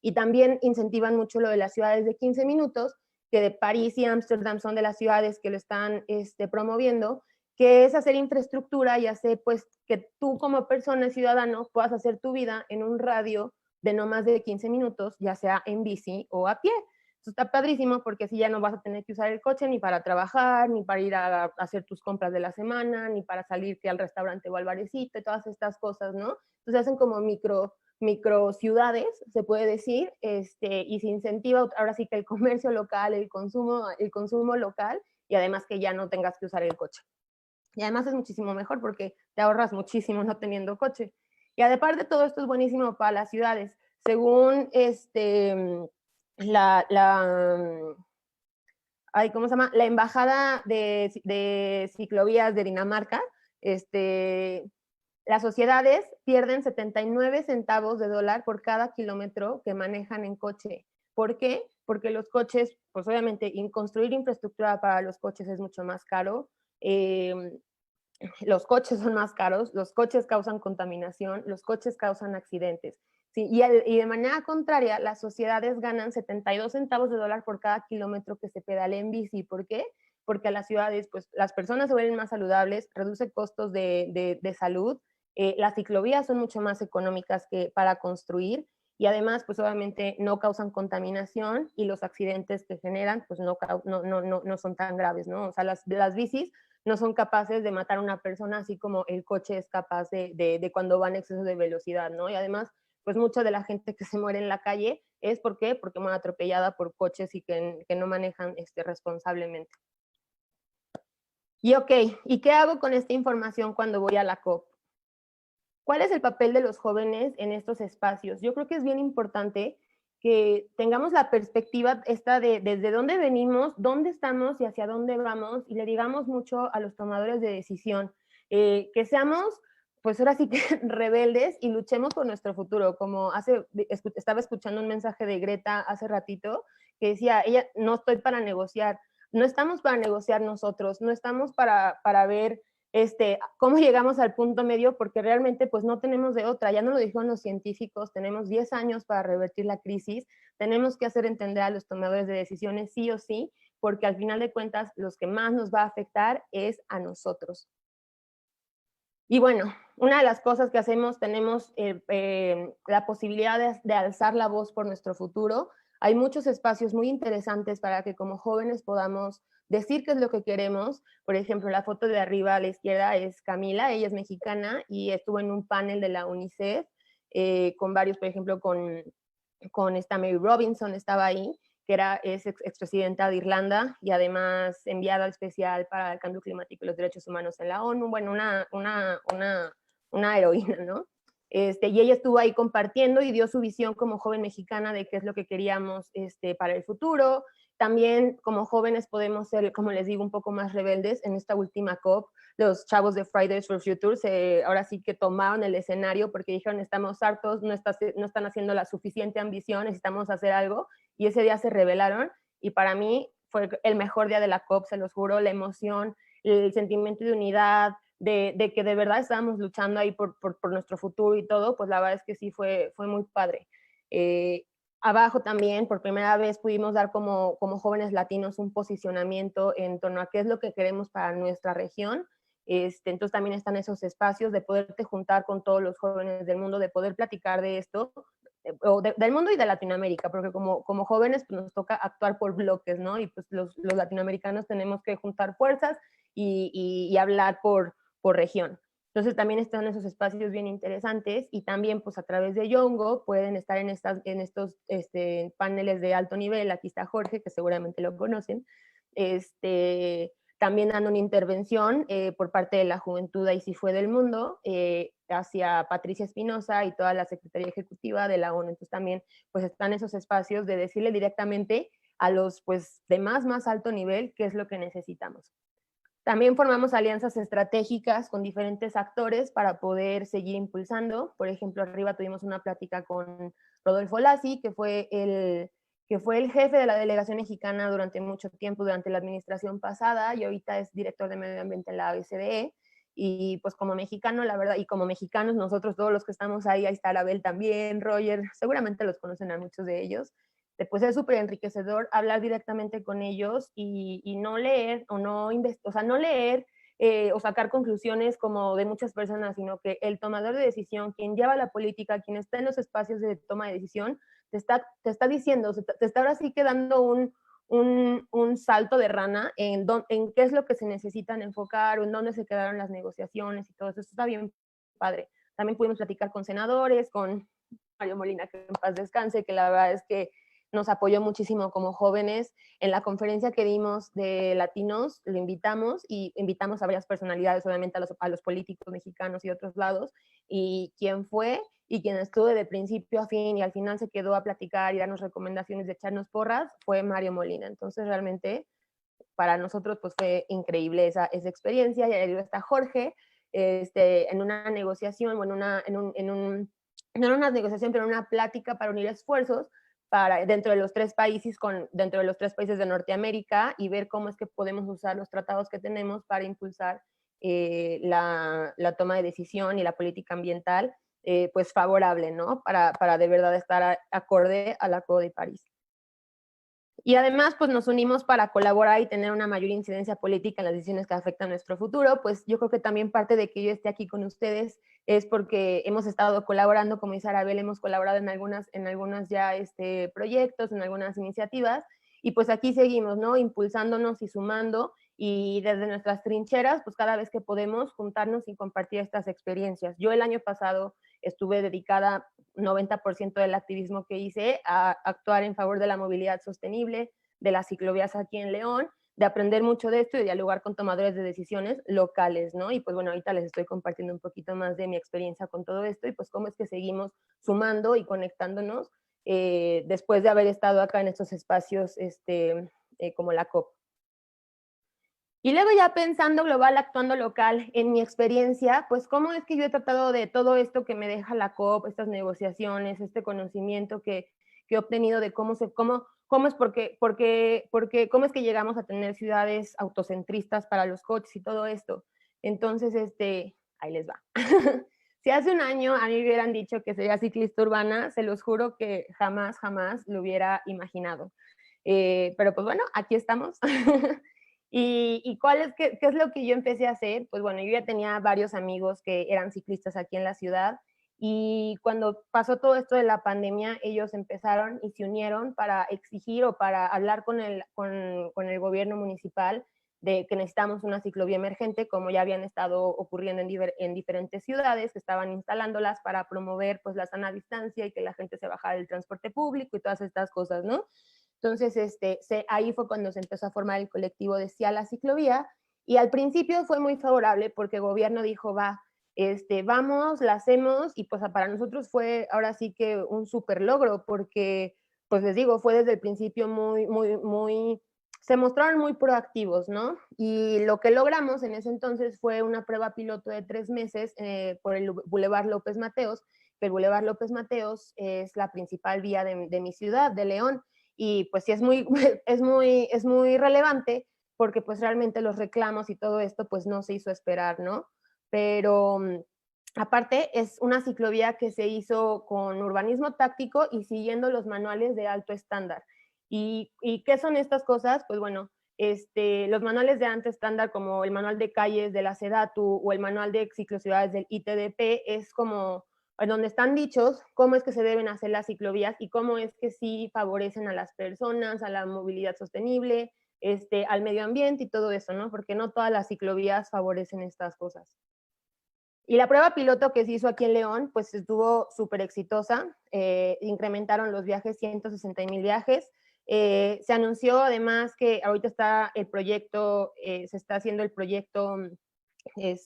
y también incentivan mucho lo de las ciudades de 15 minutos, que de París y Ámsterdam son de las ciudades que lo están promoviendo, que es hacer infraestructura y hacer pues que tú como persona, ciudadano, puedas hacer tu vida en un radio de no más de 15 minutos, ya sea en bici o a pie. Eso está padrísimo porque así ya no vas a tener que usar el coche ni para trabajar, ni para ir a hacer tus compras de la semana, ni para salirte al restaurante o al barecito, y todas estas cosas, ¿no? Entonces hacen como micro ciudades, se puede decir, y se incentiva ahora sí que el comercio local, el consumo local, y además que ya no tengas que usar el coche. Y además es muchísimo mejor porque te ahorras muchísimo no teniendo coche. Y además de todo esto es buenísimo para las ciudades. Según ¿cómo se llama? La embajada de ciclovías de Dinamarca, las sociedades pierden 79 centavos de dólar por cada kilómetro que manejan en coche. ¿Por qué? Porque los coches, pues obviamente construir infraestructura para los coches es mucho más caro. Los coches son más caros, los coches causan contaminación, los coches causan accidentes. Sí, y de manera contraria, las sociedades ganan 72 centavos de dólar por cada kilómetro que se pedale en bici. ¿Por qué? Porque a las ciudades, pues las personas se vuelven más saludables, reduce costos de salud, las ciclovías son mucho más económicas que para construir, y además, pues obviamente no causan contaminación, y los accidentes que generan, pues no son tan graves, ¿no? O sea, las bicis no son capaces de matar a una persona, así como el coche es capaz de cuando va en exceso de velocidad, ¿no? Y además, pues mucha de la gente que se muere en la calle es ¿por qué? Porque muere atropellada por coches y que no manejan responsablemente. Y ok, ¿y qué hago con esta información cuando voy a la COP? ¿Cuál es el papel de los jóvenes en estos espacios? Yo creo que es bien importante que tengamos la perspectiva esta de desde dónde venimos, dónde estamos y hacia dónde vamos, y le digamos mucho a los tomadores de decisión, que seamos, pues ahora sí que rebeldes y luchemos por nuestro futuro. Como estaba escuchando un mensaje de Greta hace ratito, que decía, ella, no estoy para negociar, no estamos para negociar nosotros, no estamos para ver cómo llegamos al punto medio, porque realmente pues no tenemos de otra. Ya nos lo dijeron los científicos, tenemos 10 años para revertir la crisis, tenemos que hacer entender a los tomadores de decisiones sí o sí, porque al final de cuentas los que más nos va a afectar es a nosotros. Y bueno, una de las cosas que hacemos, tenemos la posibilidad de alzar la voz por nuestro futuro. Hay muchos espacios muy interesantes para que como jóvenes podamos decir qué es lo que queremos. Por ejemplo, la foto de arriba a la izquierda es Camila, ella es mexicana y estuvo en un panel de la UNICEF con varios, por ejemplo, con esta Mary Robinson estaba ahí, es expresidenta de Irlanda y además enviada especial para el cambio climático y los derechos humanos en la ONU, bueno, una heroína, ¿no? Y ella estuvo ahí compartiendo y dio su visión como joven mexicana de qué es lo que queríamos para el futuro. También como jóvenes podemos ser, como les digo, un poco más rebeldes. En esta última COP, los chavos de Fridays for Future ahora sí que tomaron el escenario porque dijeron, estamos hartos, no están haciendo la suficiente ambición, necesitamos hacer algo. Y ese día se rebelaron y para mí fue el mejor día de la COP, se los juro, la emoción, el sentimiento de unidad, de que de verdad estábamos luchando ahí por nuestro futuro y todo, pues la verdad es que sí fue muy padre. Abajo también, por primera vez pudimos dar como jóvenes latinos un posicionamiento en torno a qué es lo que queremos para nuestra región. Entonces también están esos espacios de poderte juntar con todos los jóvenes del mundo, de poder platicar de esto, del mundo y de Latinoamérica, porque como jóvenes pues nos toca actuar por bloques, ¿no? Y pues los latinoamericanos tenemos que juntar fuerzas y hablar por región. Entonces también están esos espacios bien interesantes y también pues a través de Yongo pueden estar en estos paneles de alto nivel. Aquí está Jorge, que seguramente lo conocen, también dando una intervención por parte de la Juventud Ahí sí fue del mundo hacia Patricia Espinosa y toda la Secretaría Ejecutiva de la ONU. Entonces también pues están esos espacios de decirle directamente a los pues de más alto nivel qué es lo que necesitamos. También formamos alianzas estratégicas con diferentes actores para poder seguir impulsando. Por ejemplo, arriba tuvimos una plática con Rodolfo Lassi, que fue el jefe de la delegación mexicana durante mucho tiempo, durante la administración pasada, y ahorita es director de medio ambiente en la ABCDE. Y pues como mexicano, la verdad, y como mexicanos, nosotros todos los que estamos ahí está Abel también, Roger, seguramente los conocen a muchos de ellos. Pues es súper enriquecedor hablar directamente con ellos y no leer o no leer o sacar conclusiones como de muchas personas, sino que el tomador de decisión, quien lleva la política, quien está en los espacios de toma de decisión, te está diciendo, te está ahora sí que dando un salto de rana en qué es lo que se necesitan enfocar o en dónde se quedaron las negociaciones y todo eso. Eso está bien padre. También pudimos platicar con senadores, con Mario Molina, que en paz descanse, que la verdad es que nos apoyó muchísimo como jóvenes. En la conferencia que dimos de latinos, lo invitamos y invitamos a varias personalidades, obviamente a los políticos mexicanos y otros lados, y quien fue y quien estuvo de principio a fin y al final se quedó a platicar y darnos recomendaciones de echarnos porras fue Mario Molina. Entonces realmente para nosotros pues fue increíble esa experiencia. Y ahí está Jorge, en una negociación, bueno, no en una negociación, pero en una plática para unir esfuerzos dentro de los tres países de Norteamérica y ver cómo es que podemos usar los tratados que tenemos para impulsar la toma de decisión y la política ambiental pues favorable, ¿no? Para de verdad estar acorde al Acuerdo de París. Y además, pues nos unimos para colaborar y tener una mayor incidencia política en las decisiones que afectan nuestro futuro. Pues yo creo que también parte de que yo esté aquí con ustedes es porque hemos estado colaborando, como dice Arabel, hemos colaborado en algunas ya proyectos, en algunas iniciativas, y pues aquí seguimos, ¿no? Impulsándonos y sumando, y desde nuestras trincheras, pues cada vez que podemos juntarnos y compartir estas experiencias. Yo el año pasado estuve dedicada 90% del activismo que hice a actuar en favor de la movilidad sostenible, de las ciclovías aquí en León, de aprender mucho de esto y de dialogar con tomadores de decisiones locales, ¿no? Y pues bueno, ahorita les estoy compartiendo un poquito más de mi experiencia con todo esto y pues cómo es que seguimos sumando y conectándonos después de haber estado acá en estos espacios como la COP. Y luego ya pensando global, actuando local, en mi experiencia, pues cómo es que yo he tratado de todo esto que me deja la COP, estas negociaciones, este conocimiento que he obtenido de cómo es cómo es que llegamos a tener ciudades autocentristas para los coches y todo esto. Entonces, ahí les va. Si hace un año a mí me hubieran dicho que sería ciclista urbana, se los juro que jamás lo hubiera imaginado. Pero pues bueno, aquí estamos. ¿Y qué es lo que yo empecé a hacer? Pues bueno, yo ya tenía varios amigos que eran ciclistas aquí en la ciudad y cuando pasó todo esto de la pandemia, ellos empezaron y se unieron para exigir o para hablar con el gobierno municipal de que necesitamos una ciclovía emergente, como ya habían estado ocurriendo en diferentes ciudades, que estaban instalándolas para promover pues la sana distancia y que la gente se bajara del transporte público y todas estas cosas, ¿no? Entonces, ahí fue cuando se empezó a formar el colectivo de Sí a la Ciclovía, y al principio fue muy favorable porque el gobierno dijo, va, vamos, la hacemos, y pues para nosotros fue ahora sí que un súper logro, porque, pues les digo, fue desde el principio se mostraron muy proactivos, ¿no? Y lo que logramos en ese entonces fue una prueba piloto de 3 meses por el Boulevard López Mateos, que el Boulevard López Mateos es la principal vía de mi ciudad, de León, y pues sí es muy, es muy relevante porque pues realmente los reclamos y todo esto pues no se hizo esperar, ¿no? Pero aparte es una ciclovía que se hizo con urbanismo táctico y siguiendo los manuales de alto estándar. ¿Y qué son estas cosas? Pues bueno, los manuales de alto estándar como el manual de calles de la SEDATU o el manual de ciclociudades del ITDP es como donde están dichos cómo es que se deben hacer las ciclovías y cómo es que sí favorecen a las personas, a la movilidad sostenible, al medio ambiente y todo eso, ¿no? Porque no todas las ciclovías favorecen estas cosas. Y la prueba piloto que se hizo aquí en León, pues estuvo súper exitosa, incrementaron los viajes, 160,000 viajes. Se anunció además que ahorita está el proyecto, se está haciendo el proyecto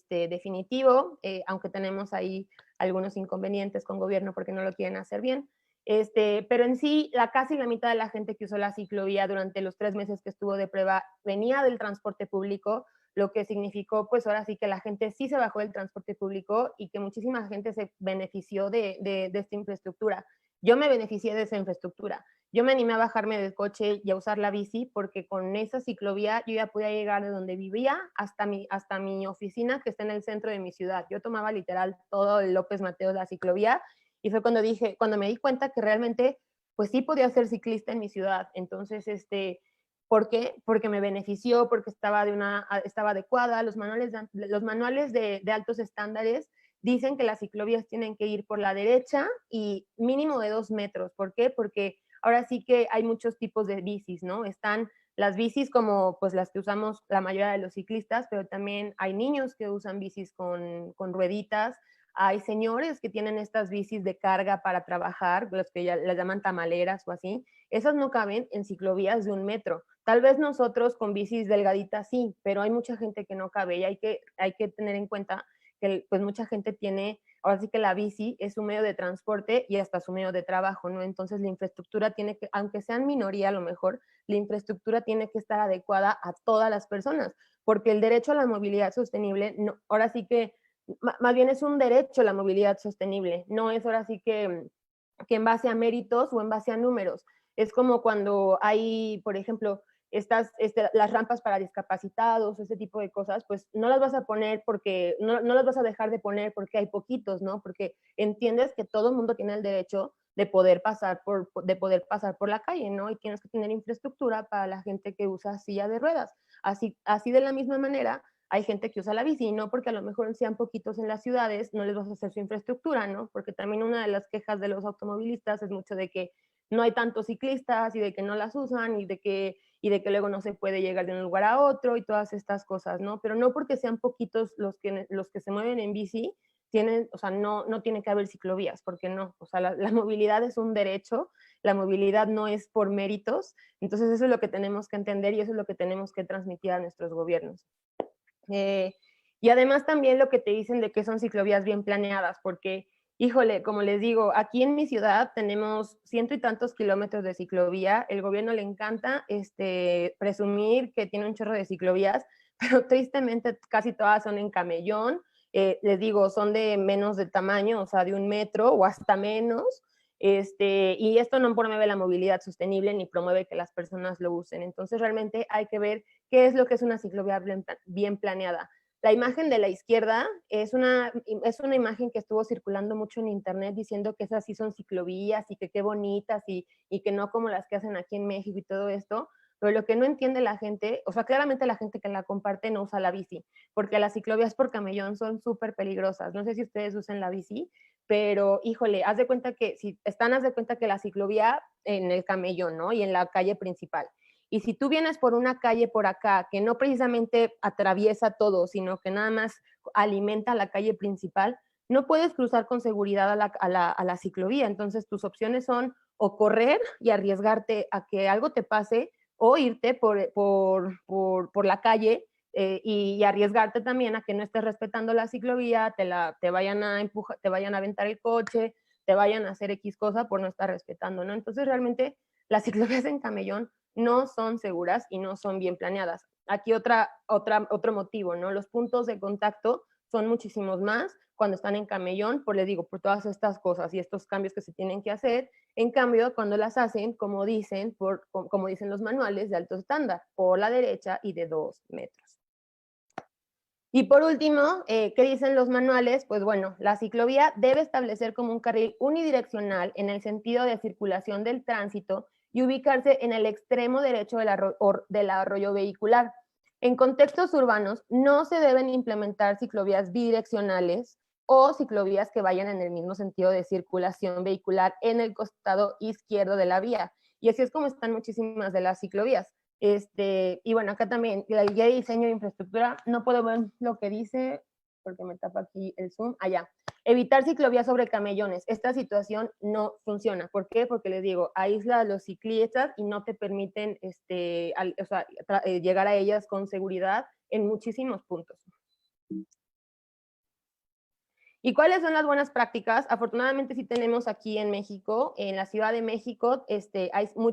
definitivo, aunque tenemos ahí algunos inconvenientes con gobierno porque no lo quieren hacer bien. Pero en sí, casi la mitad de la gente que usó la ciclovía durante los 3 meses que estuvo de prueba venía del transporte público, lo que significó, pues ahora sí que la gente sí se bajó del transporte público y que muchísima gente se benefició de esta infraestructura. Yo me beneficié de esa infraestructura. Yo me animé a bajarme del coche y a usar la bici porque con esa ciclovía yo ya podía llegar de donde vivía hasta mi oficina que está en el centro de mi ciudad. Yo tomaba literal todo el López Mateos, la ciclovía, y fue cuando me di cuenta que realmente pues sí podía ser ciclista en mi ciudad. Entonces, ¿por qué? Porque me benefició, porque estaba adecuada. Los manuales de altos estándares dicen que las ciclovías tienen que ir por la derecha y mínimo de 2 metros. ¿Por qué? Porque ahora sí que hay muchos tipos de bicis, ¿no? Están las bicis como pues las que usamos la mayoría de los ciclistas, pero también hay niños que usan bicis con rueditas, hay señores que tienen estas bicis de carga para trabajar, los que ya las llaman tamaleras o así, esas no caben en ciclovías de 1 metro. Tal vez nosotros con bicis delgaditas sí, pero hay mucha gente que no cabe y hay que tener en cuenta que pues mucha gente tiene, ahora sí que la bici es su medio de transporte y hasta su medio de trabajo, ¿no? Entonces la infraestructura tiene que, aunque sean minoría a lo mejor, la infraestructura tiene que estar adecuada a todas las personas, porque el derecho a la movilidad sostenible, no, ahora sí que, más bien es un derecho a la movilidad sostenible, no es ahora sí que en base a méritos o en base a números. Es como cuando hay, por ejemplo, las rampas para discapacitados, ese tipo de cosas, pues no las vas a poner porque, no las vas a dejar de poner porque hay poquitos, ¿no? Porque entiendes que todo el mundo tiene el derecho de poder pasar por la calle, ¿no? Y tienes que tener infraestructura para la gente que usa silla de ruedas. Así de la misma manera, hay gente que usa la bici, no porque a lo mejor sean poquitos en las ciudades, no les vas a hacer su infraestructura, ¿no? Porque también una de las quejas de los automovilistas es mucho de que no hay tantos ciclistas y de que no las usan y de que luego no se puede llegar de un lugar a otro y todas estas cosas, ¿no? Pero no porque sean poquitos los que se mueven en bici, o sea, no tiene que haber ciclovías, porque no, o sea, la movilidad es un derecho, la movilidad no es por méritos, entonces eso es lo que tenemos que entender y eso es lo que tenemos que transmitir a nuestros gobiernos. Y además también lo que te dicen de que son ciclovías bien planeadas, porque, híjole, como les digo, aquí en mi ciudad tenemos 100 y tantos kilómetros de ciclovía, el gobierno le encanta presumir que tiene un chorro de ciclovías, pero tristemente casi todas son en camellón, les digo, son de menos de tamaño, o sea, de 1 metro o hasta menos, y esto no promueve la movilidad sostenible ni promueve que las personas lo usen. Entonces, realmente hay que ver qué es lo que es una ciclovía bien planeada. La imagen de la izquierda es una imagen que estuvo circulando mucho en internet diciendo que esas sí son ciclovías y que qué bonitas y que no como las que hacen aquí en México y todo esto, pero lo que no entiende la gente, o sea, claramente la gente que la comparte no usa la bici, porque las ciclovías por camellón son súper peligrosas. No sé si ustedes usan la bici, pero híjole, haz de cuenta que la ciclovía en el camellón, ¿no? Y en la calle principal. Y si tú vienes por una calle por acá que no precisamente atraviesa todo, sino que nada más alimenta la calle principal, no puedes cruzar con seguridad a la ciclovía. Entonces tus opciones son o correr y arriesgarte a que algo te pase, o irte por la calle y arriesgarte también a que no estés respetando la ciclovía, te vayan a empujar, te vayan a aventar el coche, te vayan a hacer X cosa por no estar respetando, ¿no? Entonces realmente las ciclovías en Camellón no son seguras y no son bien planeadas. Aquí otro motivo, ¿no? Los puntos de contacto son muchísimos más cuando están en Camellón, les digo, por todas estas cosas y estos cambios que se tienen que hacer. En cambio, cuando las hacen, como dicen los manuales de alto estándar, por la derecha y de 2 metros. Y por último, ¿qué dicen los manuales? Pues bueno, la ciclovía debe establecer como un carril unidireccional en el sentido de circulación del tránsito y ubicarse en el extremo derecho del arroyo vehicular. En contextos urbanos no se deben implementar ciclovías bidireccionales o ciclovías que vayan en el mismo sentido de circulación vehicular en el costado izquierdo de la vía. Y así es como están muchísimas de las ciclovías. Y bueno, acá también, la guía de diseño de infraestructura, no puedo ver lo que dice porque me tapa aquí el zoom. Allá. Evitar ciclovías sobre camellones. Esta situación no funciona. ¿Por qué? Porque les digo, aísla a los ciclistas y no te permiten llegar a ellas con seguridad en muchísimos puntos. ¿Y cuáles son las buenas prácticas? Afortunadamente sí tenemos aquí en México, en la Ciudad de México,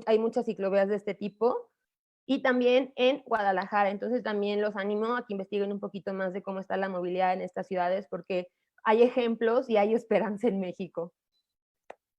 hay muchas ciclovías de este tipo, y también en Guadalajara. Entonces también los animo a que investiguen un poquito más de cómo está la movilidad en estas ciudades, porque hay ejemplos y hay esperanza en México.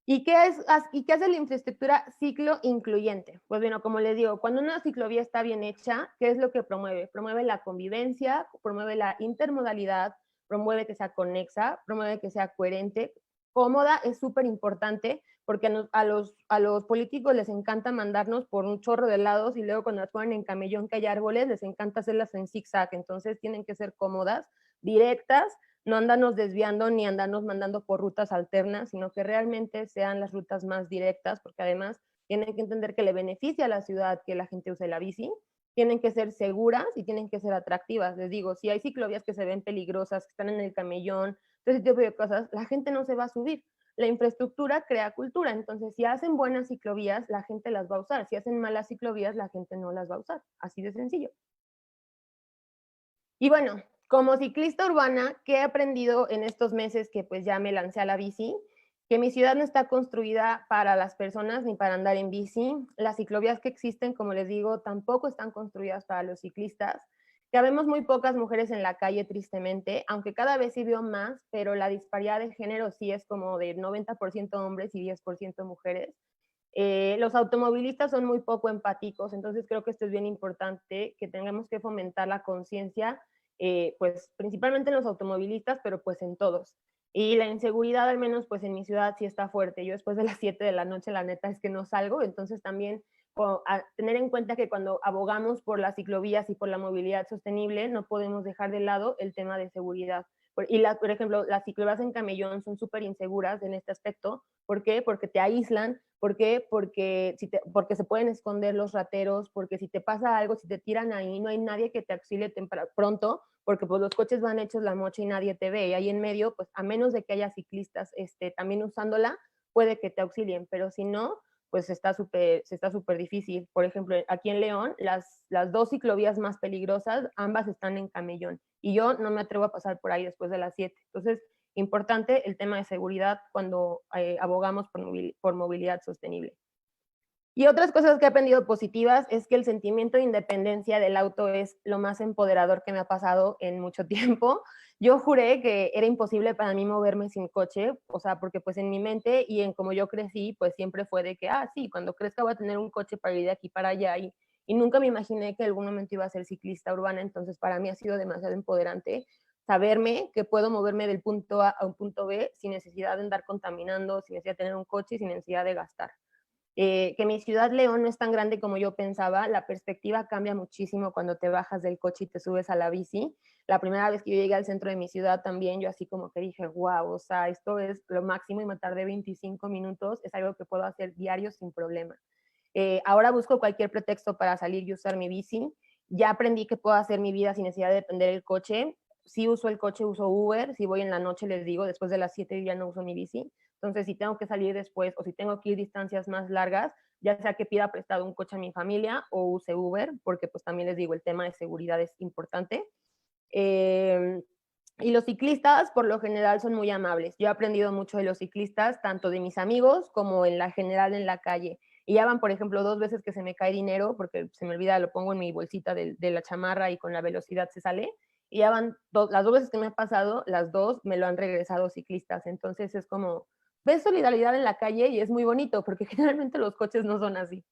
¿Y qué hace la infraestructura ciclo incluyente? Pues bueno, como les digo, cuando una ciclovía está bien hecha, ¿qué es lo que promueve? Promueve la convivencia, promueve la intermodalidad, promueve que sea conexa, promueve que sea coherente. Cómoda es súper importante porque a los políticos les encanta mandarnos por un chorro de lados y luego cuando las ponen en camellón que hay árboles, les encanta hacerlas en zigzag. Entonces tienen que ser cómodas, directas, no andarnos desviando ni andarnos mandando por rutas alternas, sino que realmente sean las rutas más directas, porque además tienen que entender que le beneficia a la ciudad que la gente use la bici, tienen que ser seguras y tienen que ser atractivas. Les digo, si hay ciclovías que se ven peligrosas, que están en el camellón, todo ese tipo de cosas, la gente no se va a subir. La infraestructura crea cultura, entonces si hacen buenas ciclovías, la gente las va a usar. Si hacen malas ciclovías, la gente no las va a usar. Así de sencillo. Y bueno, como ciclista urbana, ¿qué he aprendido en estos meses que pues ya me lancé a la bici? Que mi ciudad no está construida para las personas ni para andar en bici. Las ciclovías que existen, como les digo, tampoco están construidas para los ciclistas. Que habemos muy pocas mujeres en la calle, tristemente, aunque cada vez sí veo más, pero la disparidad de género sí es como de 90% hombres y 10% mujeres. Los automovilistas son muy poco empáticos, entonces creo que esto es bien importante, que tengamos que fomentar la conciencia, pues principalmente en los automovilistas, pero pues en todos. Y la inseguridad, al menos pues en mi ciudad, sí está fuerte. Yo después de las 7 de la noche, la neta es que no salgo, entonces también a tener en cuenta que cuando abogamos por las ciclovías y por la movilidad sostenible, no podemos dejar de lado el tema de seguridad. Por ejemplo, las ciclovías en camellón son súper inseguras en este aspecto. ¿Por qué? Porque te aíslan. ¿Por qué? Porque se pueden esconder los rateros, porque si te pasa algo, si te tiran ahí, no hay nadie que te auxilie pronto, porque pues los coches van hechos la mocha y nadie te ve. Y ahí en medio, pues a menos de que haya ciclistas también usándola, puede que te auxilien, pero si no, pues está súper difícil. Por ejemplo, aquí en León, las 2 ciclovías más peligrosas, ambas están en camellón, y yo no me atrevo a pasar por ahí después de las 7. Entonces, importante el tema de seguridad cuando abogamos por movilidad sostenible. Y otras cosas que he aprendido positivas es que el sentimiento de independencia del auto es lo más empoderador que me ha pasado en mucho tiempo. Yo juré que era imposible para mí moverme sin coche, o sea, porque pues en mi mente y en como yo crecí, pues siempre fue de que, sí, cuando crezca voy a tener un coche para ir de aquí para allá, y nunca me imaginé que en algún momento iba a ser ciclista urbana. Entonces para mí ha sido demasiado empoderante saberme que puedo moverme del punto A a un punto B sin necesidad de andar contaminando, sin necesidad de tener un coche y sin necesidad de gastar. Que mi ciudad León no es tan grande como yo pensaba. La perspectiva cambia muchísimo cuando te bajas del coche y te subes a la bici. La primera vez que yo llegué al centro de mi ciudad también, yo así como que dije, wow, o sea, esto es lo máximo y me tardé 25 minutos, es algo que puedo hacer diario sin problema. Ahora busco cualquier pretexto para salir y usar mi bici. Ya aprendí que puedo hacer mi vida sin necesidad de depender del coche. si uso el coche, uso Uber. Si voy en la noche, les digo, después de las 7 ya no uso mi bici. Entonces, si tengo que salir después o si tengo que ir distancias más largas, ya sea que pida prestado un coche a mi familia o use Uber, porque pues también les digo, el tema de seguridad es importante. Y los ciclistas, por lo general, son muy amables. Yo he aprendido mucho de los ciclistas, tanto de mis amigos como en la general en la calle. Y ya van, por ejemplo, 2 veces que se me cae dinero, porque se me olvida, lo pongo en mi bolsita de la chamarra y con la velocidad se sale. Y ya van, las 2 veces que me ha pasado, las 2 me lo han regresado ciclistas. Entonces es como, ves solidaridad en la calle y es muy bonito, porque generalmente los coches no son así.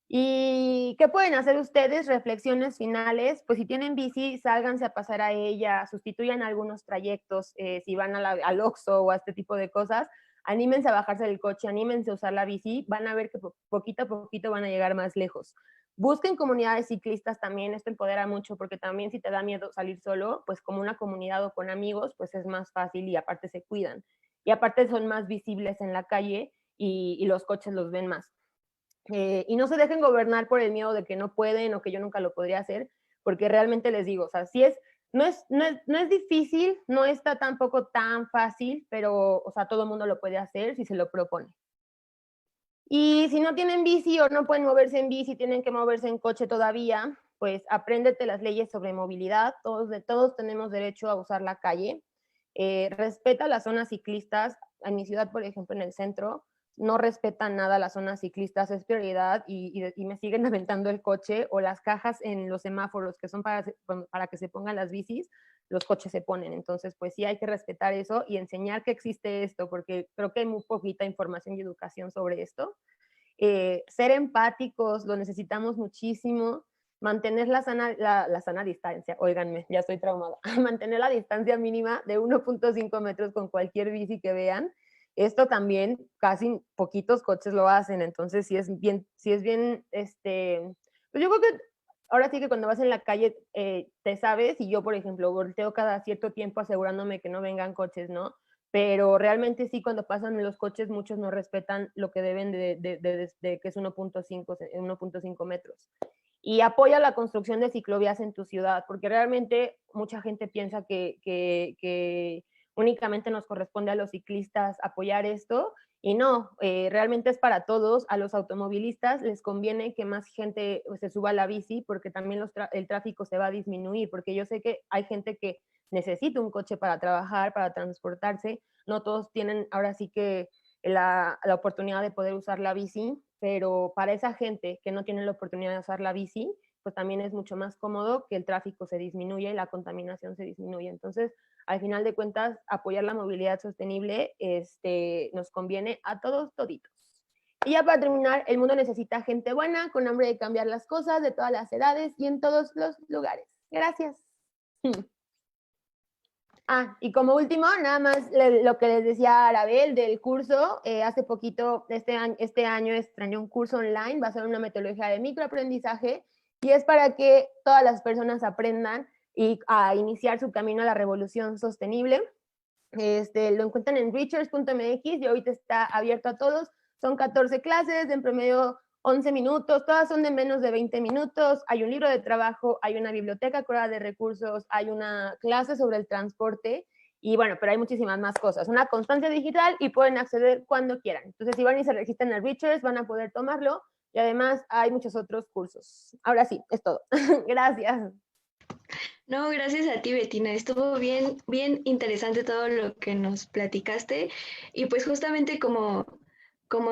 ¿Y qué pueden hacer ustedes? Reflexiones finales. Pues si tienen bici, sálganse a pasar a ella, sustituyan algunos trayectos, si van al Oxxo o a este tipo de cosas, anímense a bajarse del coche, anímense a usar la bici, van a ver que poquito a poquito van a llegar más lejos. Busquen comunidades ciclistas también, esto empodera mucho, porque también si te da miedo salir solo, pues como una comunidad o con amigos, pues es más fácil y aparte se cuidan. Y aparte son más visibles en la calle y los coches los ven más. Y no se dejen gobernar por el miedo de que no pueden o que yo nunca lo podría hacer, porque realmente les digo, o sea, no es difícil, no está tampoco tan fácil, pero, o sea, todo el mundo lo puede hacer si se lo propone. Y si no tienen bici o no pueden moverse en bici, tienen que moverse en coche todavía, pues apréndete las leyes sobre movilidad, todos tenemos derecho a usar la calle, respeta las zonas ciclistas. En mi ciudad, por ejemplo, en el centro, no respetan nada las zonas ciclistas, es prioridad y me siguen aventando el coche, o las cajas en los semáforos que son para que se pongan las bicis, los coches se ponen. Entonces, pues sí hay que respetar eso y enseñar que existe esto, porque creo que hay muy poquita información y educación sobre esto. Ser empáticos, lo necesitamos muchísimo. Mantener la sana distancia, óiganme, ya estoy traumada, mantener la distancia mínima de 1.5 metros con cualquier bici que vean. Esto también casi poquitos coches lo hacen, entonces sí es bien, pues yo creo que ahora sí que cuando vas en la calle te sabes, y yo por ejemplo volteo cada cierto tiempo asegurándome que no vengan coches, ¿no? Pero realmente sí, cuando pasan los coches, muchos no respetan lo que deben de que es 1.5 metros. Y apoya la construcción de ciclovías en tu ciudad, porque realmente mucha gente piensa que únicamente nos corresponde a los ciclistas apoyar esto, y no, realmente es para todos. A los automovilistas les conviene que más gente se suba a la bici, porque también el tráfico se va a disminuir, porque yo sé que hay gente que necesita un coche para trabajar, para transportarse, no todos tienen ahora sí que la oportunidad de poder usar la bici, pero para esa gente que no tiene la oportunidad de usar la bici, pues también es mucho más cómodo, que el tráfico se disminuye y la contaminación se disminuye. Entonces, al final de cuentas, apoyar la movilidad sostenible nos conviene a todos toditos. Y ya para terminar, el mundo necesita gente buena, con hambre de cambiar las cosas, de todas las edades y en todos los lugares. Gracias. Y como último, nada más lo que les decía Arabel del curso. Hace poquito, este año estrenó un curso online, va a ser una metodología de microaprendizaje, y es para que todas las personas aprendan a iniciar su camino a la revolución sostenible. Lo encuentran en reachers.mx y ahorita está abierto a todos. Son 14 clases, en promedio 11 minutos, todas son de menos de 20 minutos. Hay un libro de trabajo, hay una biblioteca curada de recursos, hay una clase sobre el transporte, y bueno, pero hay muchísimas más cosas. Una constancia digital y pueden acceder cuando quieran. Entonces, si van y se registran en Reachers, van a poder tomarlo, y además hay muchos otros cursos. Ahora sí, es todo. Gracias. No, gracias a ti, Betina. Estuvo bien, bien interesante todo lo que nos platicaste. Y pues justamente como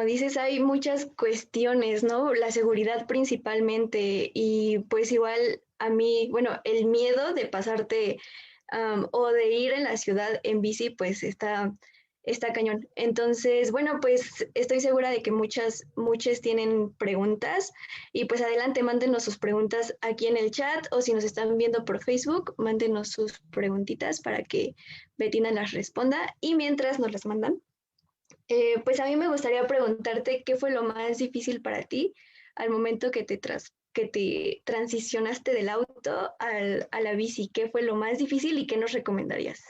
dices, hay muchas cuestiones, ¿no? La seguridad principalmente. Y pues igual a mí, bueno, el miedo de pasarte o de ir en la ciudad en bici, pues está cañón. Entonces, bueno, pues estoy segura de que muchas tienen preguntas, y pues adelante, mándenos sus preguntas aquí en el chat, o si nos están viendo por Facebook, mándenos sus preguntitas para que Betina las responda, y mientras nos las mandan, pues a mí me gustaría preguntarte qué fue lo más difícil para ti al momento que te transicionaste del auto a la bici. ¿Qué fue lo más difícil y qué nos recomendarías?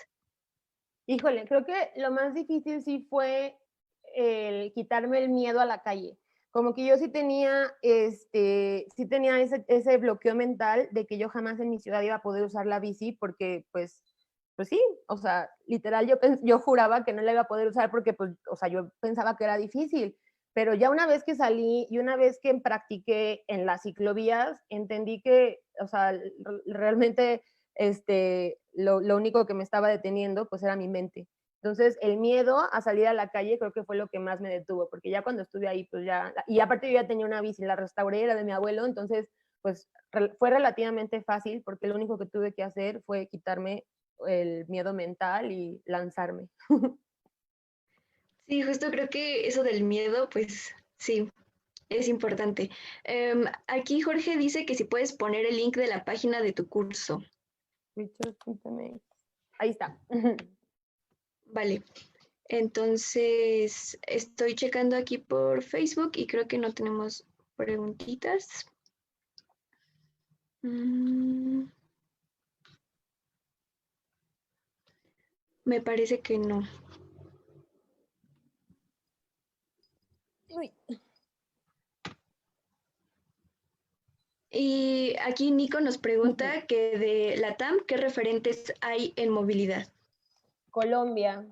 Híjole, creo que lo más difícil sí fue el quitarme el miedo a la calle, como que yo sí tenía ese bloqueo mental de que yo jamás en mi ciudad iba a poder usar la bici porque pues sí, o sea, literal yo juraba que no la iba a poder usar porque pues, o sea, yo pensaba que era difícil, pero ya una vez que salí y una vez que practiqué en las ciclovías, entendí que, o sea, realmente lo único que me estaba deteniendo pues era mi mente. Entonces, el miedo a salir a la calle creo que fue lo que más me detuvo, porque ya cuando estuve ahí, pues ya, y aparte yo ya tenía una bici, la restauré, era de mi abuelo, entonces, pues fue relativamente fácil, porque lo único que tuve que hacer fue quitarme el miedo mental y lanzarme. Sí, justo creo que eso del miedo, pues sí, es importante. Aquí Jorge dice que si puedes poner el link de la página de tu curso. Ahí está. Vale. Entonces, estoy checando aquí por Facebook y creo que no tenemos preguntitas. Me parece que no. Uy. Y aquí Nico nos pregunta que de la TAM, ¿qué referentes hay en movilidad? Colombia.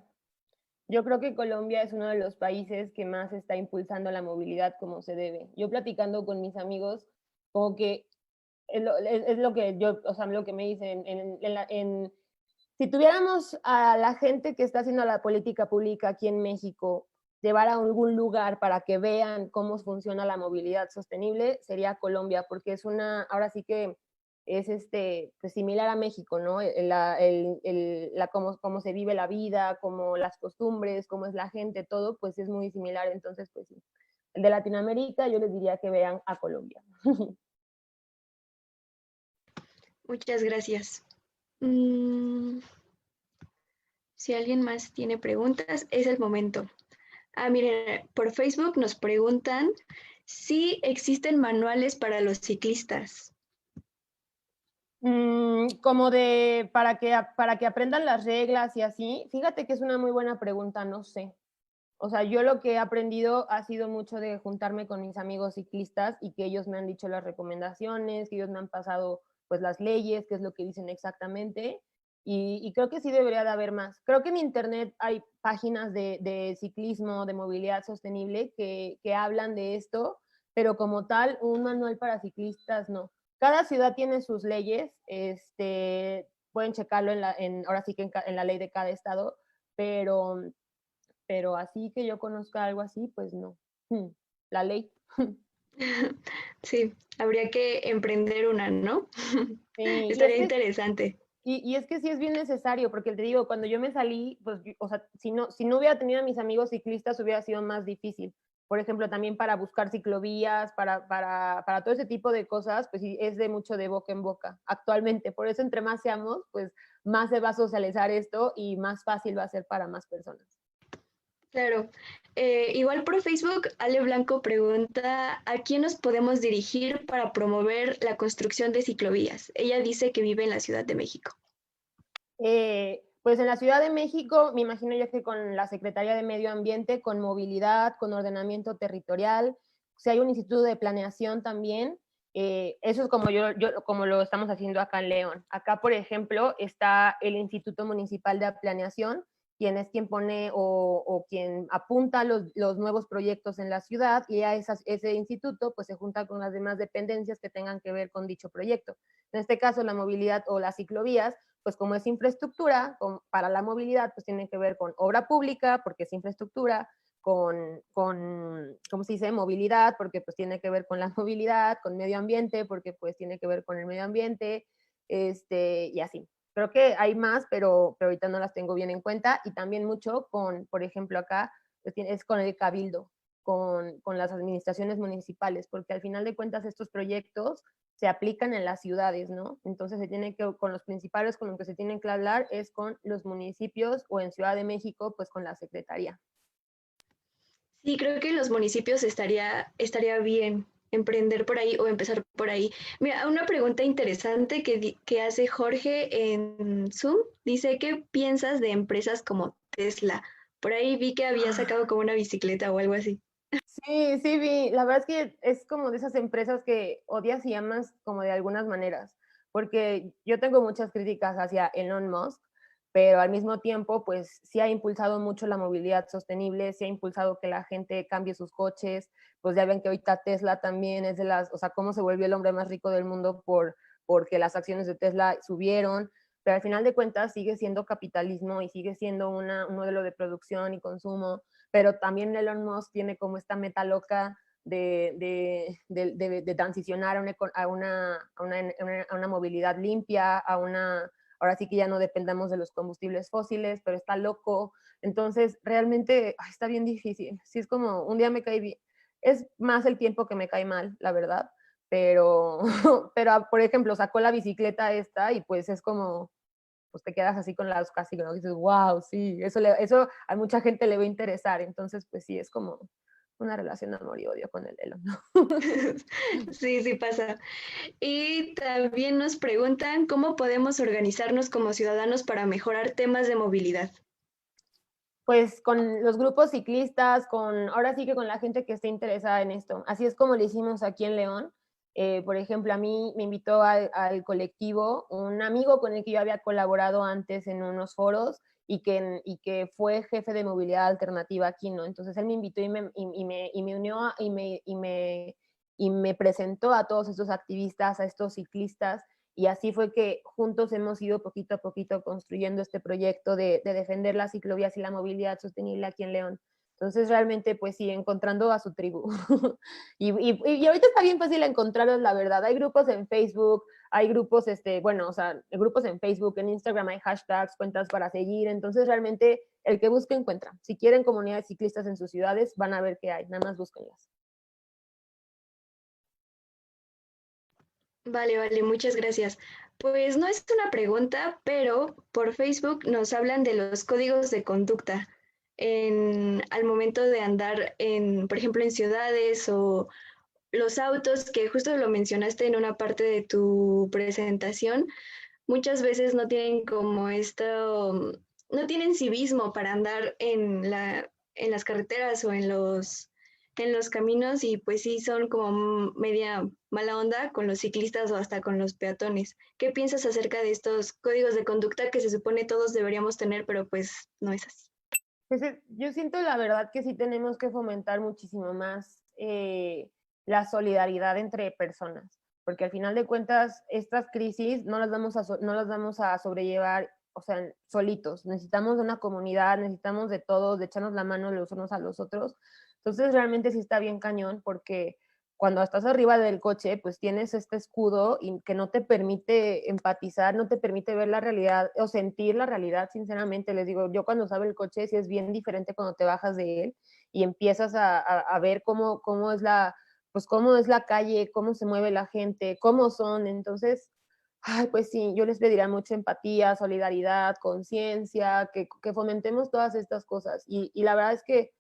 Yo creo que Colombia es uno de los países que más está impulsando la movilidad como se debe. Yo platicando con mis amigos, como que es lo que yo, o sea, lo que me dicen, si tuviéramos a la gente que está haciendo la política pública aquí en México, llevar a algún lugar para que vean cómo funciona la movilidad sostenible, sería Colombia, porque es ahora sí que es pues similar a México, ¿no? Cómo se vive la vida, cómo las costumbres, cómo es la gente, todo, pues es muy similar. Entonces, pues sí. El de Latinoamérica, yo les diría que vean a Colombia. Muchas gracias. Si alguien más tiene preguntas, es el momento. Miren, por Facebook nos preguntan si existen manuales para los ciclistas. Como para que aprendan las reglas y así. Fíjate que es una muy buena pregunta, no sé. O sea, yo lo que he aprendido ha sido mucho de juntarme con mis amigos ciclistas y que ellos me han dicho las recomendaciones, que ellos me han pasado pues las leyes, qué es lo que dicen exactamente. Y creo que sí debería de haber más. Creo que en internet hay páginas de ciclismo, de movilidad sostenible que hablan de esto, pero como tal, un manual para ciclistas no. Cada ciudad tiene sus leyes, pueden checarlo ahora sí que en la ley de cada estado, pero así que yo conozca algo así, pues no. La ley. Sí, habría que emprender una, ¿no? Sí, Estaría interesante. y es que sí es bien necesario, porque te digo, cuando yo me salí, pues, o sea, si no hubiera tenido a mis amigos ciclistas, hubiera sido más difícil. Por ejemplo, también para buscar ciclovías, para todo ese tipo de cosas, pues sí, es de mucho de boca en boca actualmente. Por eso, entre más seamos, pues más se va a socializar esto y más fácil va a ser para más personas. Claro. Igual por Facebook, Ale Blanco pregunta, ¿a quién nos podemos dirigir para promover la construcción de ciclovías? Ella dice que vive en la Ciudad de México. Pues en la Ciudad de México, me imagino yo que con la Secretaría de Medio Ambiente, con movilidad, con ordenamiento territorial, si hay un instituto de planeación también, eso es como lo estamos haciendo acá en León. Acá, por ejemplo, está el Instituto Municipal de Planeación, quien pone o quien apunta los nuevos proyectos en la ciudad, y ese instituto pues se junta con las demás dependencias que tengan que ver con dicho proyecto. En este caso, la movilidad o las ciclovías, pues como es infraestructura, para la movilidad, pues tiene que ver con obra pública, porque es infraestructura, ¿cómo se dice? Movilidad, porque pues tiene que ver con la movilidad, con medio ambiente, porque pues tiene que ver con el medio ambiente, y así. Creo que hay más, pero ahorita no las tengo bien en cuenta, y también mucho por ejemplo, acá, pues, es con el cabildo, con las administraciones municipales, porque al final de cuentas estos proyectos se aplican en las ciudades, ¿no? Entonces con los principales con los que se tienen que hablar es con los municipios o en Ciudad de México, pues con la Secretaría. Sí, creo que en los municipios estaría bien emprender por ahí o empezar por ahí. Mira, una pregunta interesante que hace Jorge en Zoom, dice, ¿qué piensas de empresas como Tesla? Por ahí vi que había sacado como una bicicleta o algo así. Sí, sí vi. La verdad es que es como de esas empresas que odias y amas como de algunas maneras, porque yo tengo muchas críticas hacia Elon Musk, pero al mismo tiempo, pues sí ha impulsado mucho la movilidad sostenible, sí ha impulsado que la gente cambie sus coches, pues ya ven que ahorita Tesla también es de las, o sea, cómo se volvió el hombre más rico del mundo porque las acciones de Tesla subieron, pero al final de cuentas sigue siendo capitalismo y sigue siendo un modelo de producción y consumo, pero también Elon Musk tiene como esta meta loca de transicionar a una movilidad limpia, ahora sí que ya no dependamos de los combustibles fósiles, pero está loco. Entonces, realmente está bien difícil. Sí, es como un día me cae bien. Es más el tiempo que me cae mal, la verdad. Pero, pero por ejemplo, sacó la bicicleta esta y pues es como, pues te quedas así con las casi, ¿no? Dices, wow, sí, eso a mucha gente le va a interesar. Entonces, pues sí, es como una relación de amor y odio con el Elon, ¿no? Sí, sí pasa. Y también nos preguntan cómo podemos organizarnos como ciudadanos para mejorar temas de movilidad. Pues con los grupos ciclistas, ahora sí que con la gente que esté interesada en esto. Así es como lo hicimos aquí en León. Por ejemplo, a mí me invitó al colectivo un amigo con el que yo había colaborado antes en unos foros y que fue jefe de movilidad alternativa aquí, ¿no? Entonces él me invitó y me unió y me presentó a todos estos activistas, a estos ciclistas, y así fue que juntos hemos ido poquito a poquito construyendo este proyecto de defender las ciclovías y la movilidad sostenible aquí en León. Entonces realmente pues sí, encontrando a su tribu. y ahorita está bien fácil encontrarlos, la verdad. Hay grupos en Facebook, hay grupos, bueno, o sea, grupos en Facebook, en Instagram hay hashtags, cuentas para seguir. Entonces realmente el que busque encuentra. Si quieren comunidades ciclistas en sus ciudades, van a ver qué hay. Nada más búsquenlas. Vale, vale, muchas gracias. Pues no es una pregunta, pero por Facebook nos hablan de los códigos de conducta al momento de andar por ejemplo, en ciudades o los autos, que justo lo mencionaste en una parte de tu presentación, muchas veces no tienen como esto, no tienen civismo para andar en las carreteras o en los caminos y pues sí son como media mala onda con los ciclistas o hasta con los peatones. ¿Qué piensas acerca de estos códigos de conducta que se supone todos deberíamos tener, pero pues no es así? Pues yo siento la verdad que sí tenemos que fomentar muchísimo más la solidaridad entre personas, porque al final de cuentas estas crisis no las vamos a sobrellevar, o sea, solitos. Necesitamos de una comunidad, necesitamos de todos, de echarnos la mano los unos a los otros. Entonces realmente sí está bien cañón porque cuando estás arriba del coche, pues tienes este escudo y que no te permite empatizar, no te permite ver la realidad o sentir la realidad, sinceramente. Les digo, yo cuando sabe el coche sí es bien diferente cuando te bajas de él y empiezas a ver cómo es pues cómo es la calle, cómo se mueve la gente, cómo son. Entonces, ay, pues sí, yo les pediría mucha empatía, solidaridad, conciencia, que fomentemos todas estas cosas. Y la verdad es que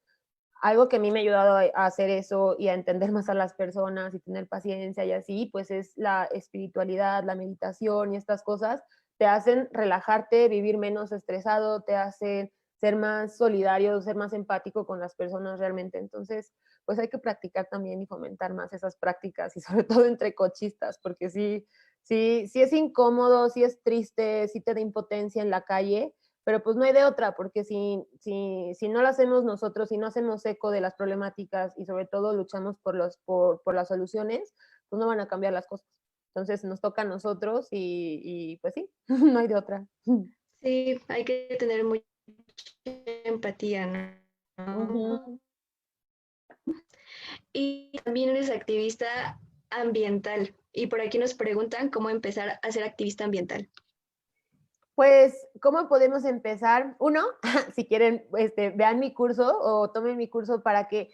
algo que a mí me ha ayudado a hacer eso y a entender más a las personas y tener paciencia y así, pues es la espiritualidad, la meditación y estas cosas te hacen relajarte, vivir menos estresado, te hacen ser más solidario, ser más empático con las personas realmente. Entonces, pues hay que practicar también y fomentar más esas prácticas y sobre todo entre cochistas, porque sí es incómodo, sí es triste, sí te da impotencia en la calle, pero pues no hay de otra, porque si no lo hacemos nosotros, si no hacemos eco de las problemáticas y sobre todo luchamos por las soluciones, pues no van a cambiar las cosas. Entonces nos toca a nosotros y pues sí, no hay de otra. Sí, hay que tener mucha empatía, ¿no? Ujú. Y también eres activista ambiental. Y por aquí nos preguntan cómo empezar a ser activista ambiental. Pues, ¿cómo podemos empezar? Uno, si quieren, vean mi curso o tomen mi curso para que,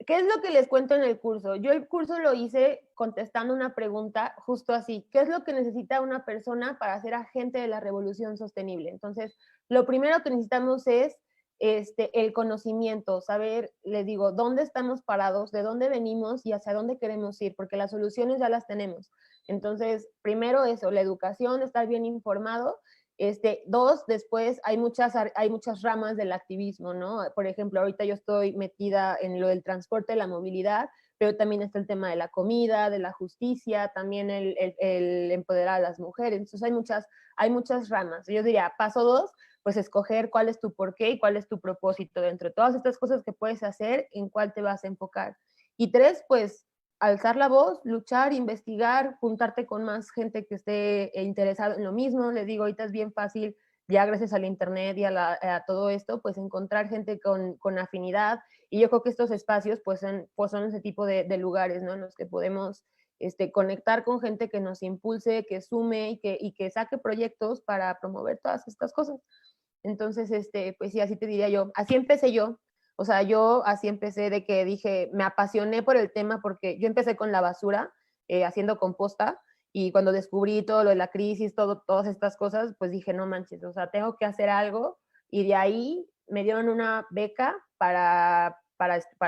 ¿qué es lo que les cuento en el curso? Yo el curso lo hice contestando una pregunta justo así, ¿qué es lo que necesita una persona para ser agente de la revolución sostenible? Entonces, lo primero que necesitamos es el conocimiento, saber, les digo, dónde estamos parados, de dónde venimos y hacia dónde queremos ir, porque las soluciones ya las tenemos. Entonces, primero eso, la educación, estar bien informado Dos, después hay muchas ramas del activismo, ¿no? Por ejemplo, ahorita yo estoy metida en lo del transporte, la movilidad, pero también está el tema de la comida, de la justicia, también el empoderar a las mujeres. Entonces hay muchas ramas. Yo diría, paso 2, pues escoger cuál es tu porqué y cuál es tu propósito. Dentro de todas estas cosas que puedes hacer, en cuál te vas a enfocar. Y 3, pues alzar la voz, luchar, investigar, juntarte con más gente que esté interesada en lo mismo. Les digo, ahorita es bien fácil, ya gracias al internet y a todo esto, pues encontrar gente con afinidad. Y yo creo que estos espacios pues son ese tipo de lugares, ¿no? En los que podemos conectar con gente que nos impulse, que sume y que saque proyectos para promover todas estas cosas. Entonces, pues sí, así te diría yo. Así empecé yo. O sea, yo así empecé de que dije, me apasioné por el tema porque yo empecé con la basura, haciendo composta, y cuando descubrí todo lo de la crisis, todas estas cosas, pues dije, no manches, o sea, tengo que hacer algo, y de ahí me dieron una beca para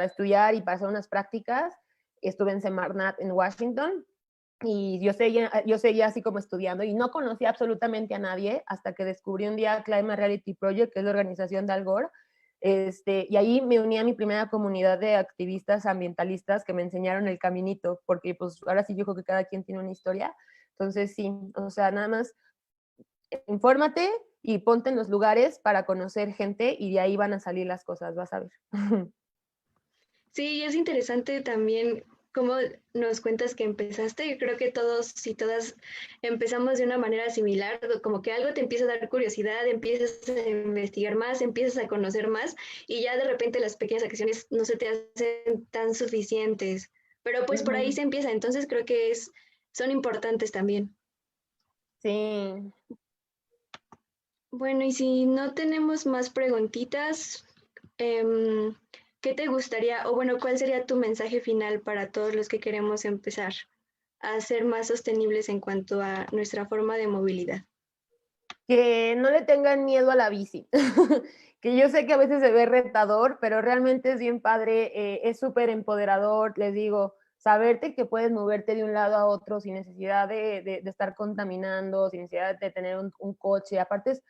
estudiar y para hacer unas prácticas. Estuve en Semarnat en Washington, y yo seguía así como estudiando y no conocía absolutamente a nadie hasta que descubrí un día Climate Reality Project, que es la organización de Al Gore, y ahí me uní a mi primera comunidad de activistas ambientalistas que me enseñaron el caminito, porque pues ahora sí yo creo que cada quien tiene una historia. Entonces sí, o sea, nada más infórmate y ponte en los lugares para conocer gente, y de ahí van a salir las cosas, vas a ver. Sí, es interesante también cómo nos cuentas que empezaste. Yo creo que todos y todas empezamos de una manera similar, como que algo te empieza a dar curiosidad, empiezas a investigar más, empiezas a conocer más, y ya de repente las pequeñas acciones no se te hacen tan suficientes. Pero pues por ahí se empieza, entonces creo que son importantes también. Sí. Bueno, y si no tenemos más preguntitas, ¿qué te gustaría, o bueno, cuál sería tu mensaje final para todos los que queremos empezar a ser más sostenibles en cuanto a nuestra forma de movilidad? Que no le tengan miedo a la bici, que yo sé que a veces se ve retador, pero realmente es bien padre, es súper empoderador, les digo, saberte que puedes moverte de un lado a otro sin necesidad de estar contaminando, sin necesidad de tener un coche, aparte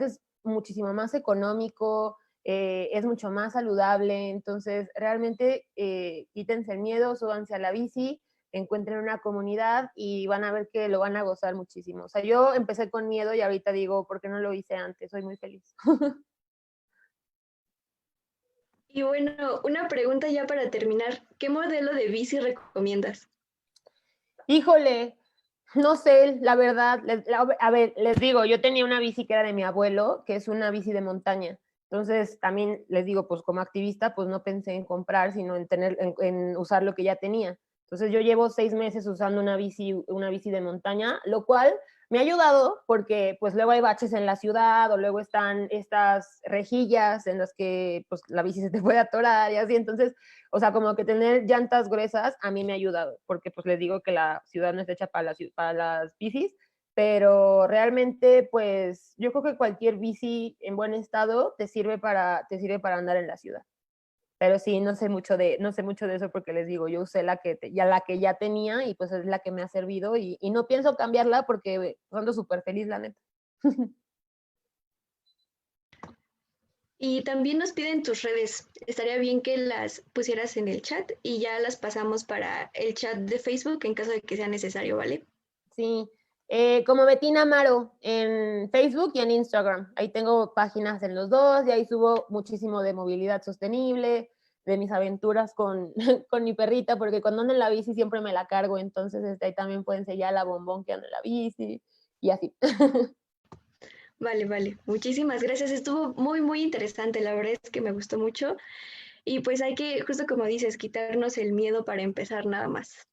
es muchísimo más económico, es mucho más saludable. Entonces realmente quítense el miedo, súbanse a la bici, encuentren una comunidad y van a ver que lo van a gozar muchísimo. O sea, yo empecé con miedo y ahorita digo, ¿por qué no lo hice antes? Soy muy feliz. Y bueno, una pregunta ya para terminar, ¿qué modelo de bici recomiendas? Híjole, no sé, la verdad, a ver, les digo, yo tenía una bici que era de mi abuelo, que es una bici de montaña. Entonces, también les digo, pues como activista, pues no pensé en comprar, sino en usar lo que ya tenía. Entonces, yo llevo 6 meses usando una bici de montaña, lo cual me ha ayudado porque pues luego hay baches en la ciudad, o luego están estas rejillas en las que pues la bici se te puede atorar y así. Entonces, o sea, como que tener llantas gruesas a mí me ha ayudado, porque pues les digo que la ciudad no está hecha para las bicis, pero realmente pues yo creo que cualquier bici en buen estado te sirve para andar en la ciudad. Pero sí, no sé mucho de eso, porque les digo, yo usé la que ya tenía, y pues es la que me ha servido, y no pienso cambiarla porque ando súper feliz, la neta. Y también nos piden tus redes. Estaría bien que las pusieras en el chat y ya las pasamos para el chat de Facebook en caso de que sea necesario, ¿vale? Sí, como Betina Amaro en Facebook y en Instagram. Ahí tengo páginas en los dos, y ahí subo muchísimo de movilidad sostenible, de mis aventuras con, con mi perrita, porque cuando ando en la bici siempre me la cargo. Entonces ahí también pueden seguir a la Bombón, que anda en la bici, y así. Vale, vale. Muchísimas gracias. Estuvo muy, muy interesante. La verdad es que me gustó mucho. Y pues hay que, justo como dices, quitarnos el miedo para empezar nada más.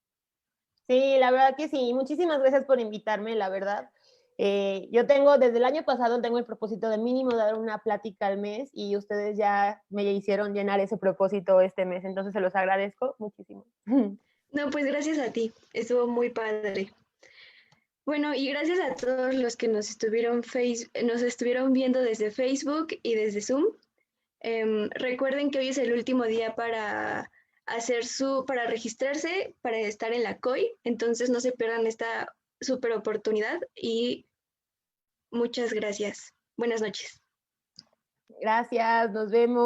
Sí, la verdad que sí. Muchísimas gracias por invitarme, la verdad. Yo desde el año pasado, tengo el propósito de mínimo dar una plática al mes, y ustedes ya me hicieron llenar ese propósito este mes, entonces se los agradezco muchísimo. No, pues gracias a ti. Estuvo muy padre. Bueno, y gracias a todos los que nos estuvieron viendo desde Facebook y desde Zoom. Recuerden que hoy es el último día para para registrarse, para estar en la COI, entonces no se pierdan esta super oportunidad y Muchas gracias. Buenas noches. Gracias, nos vemos.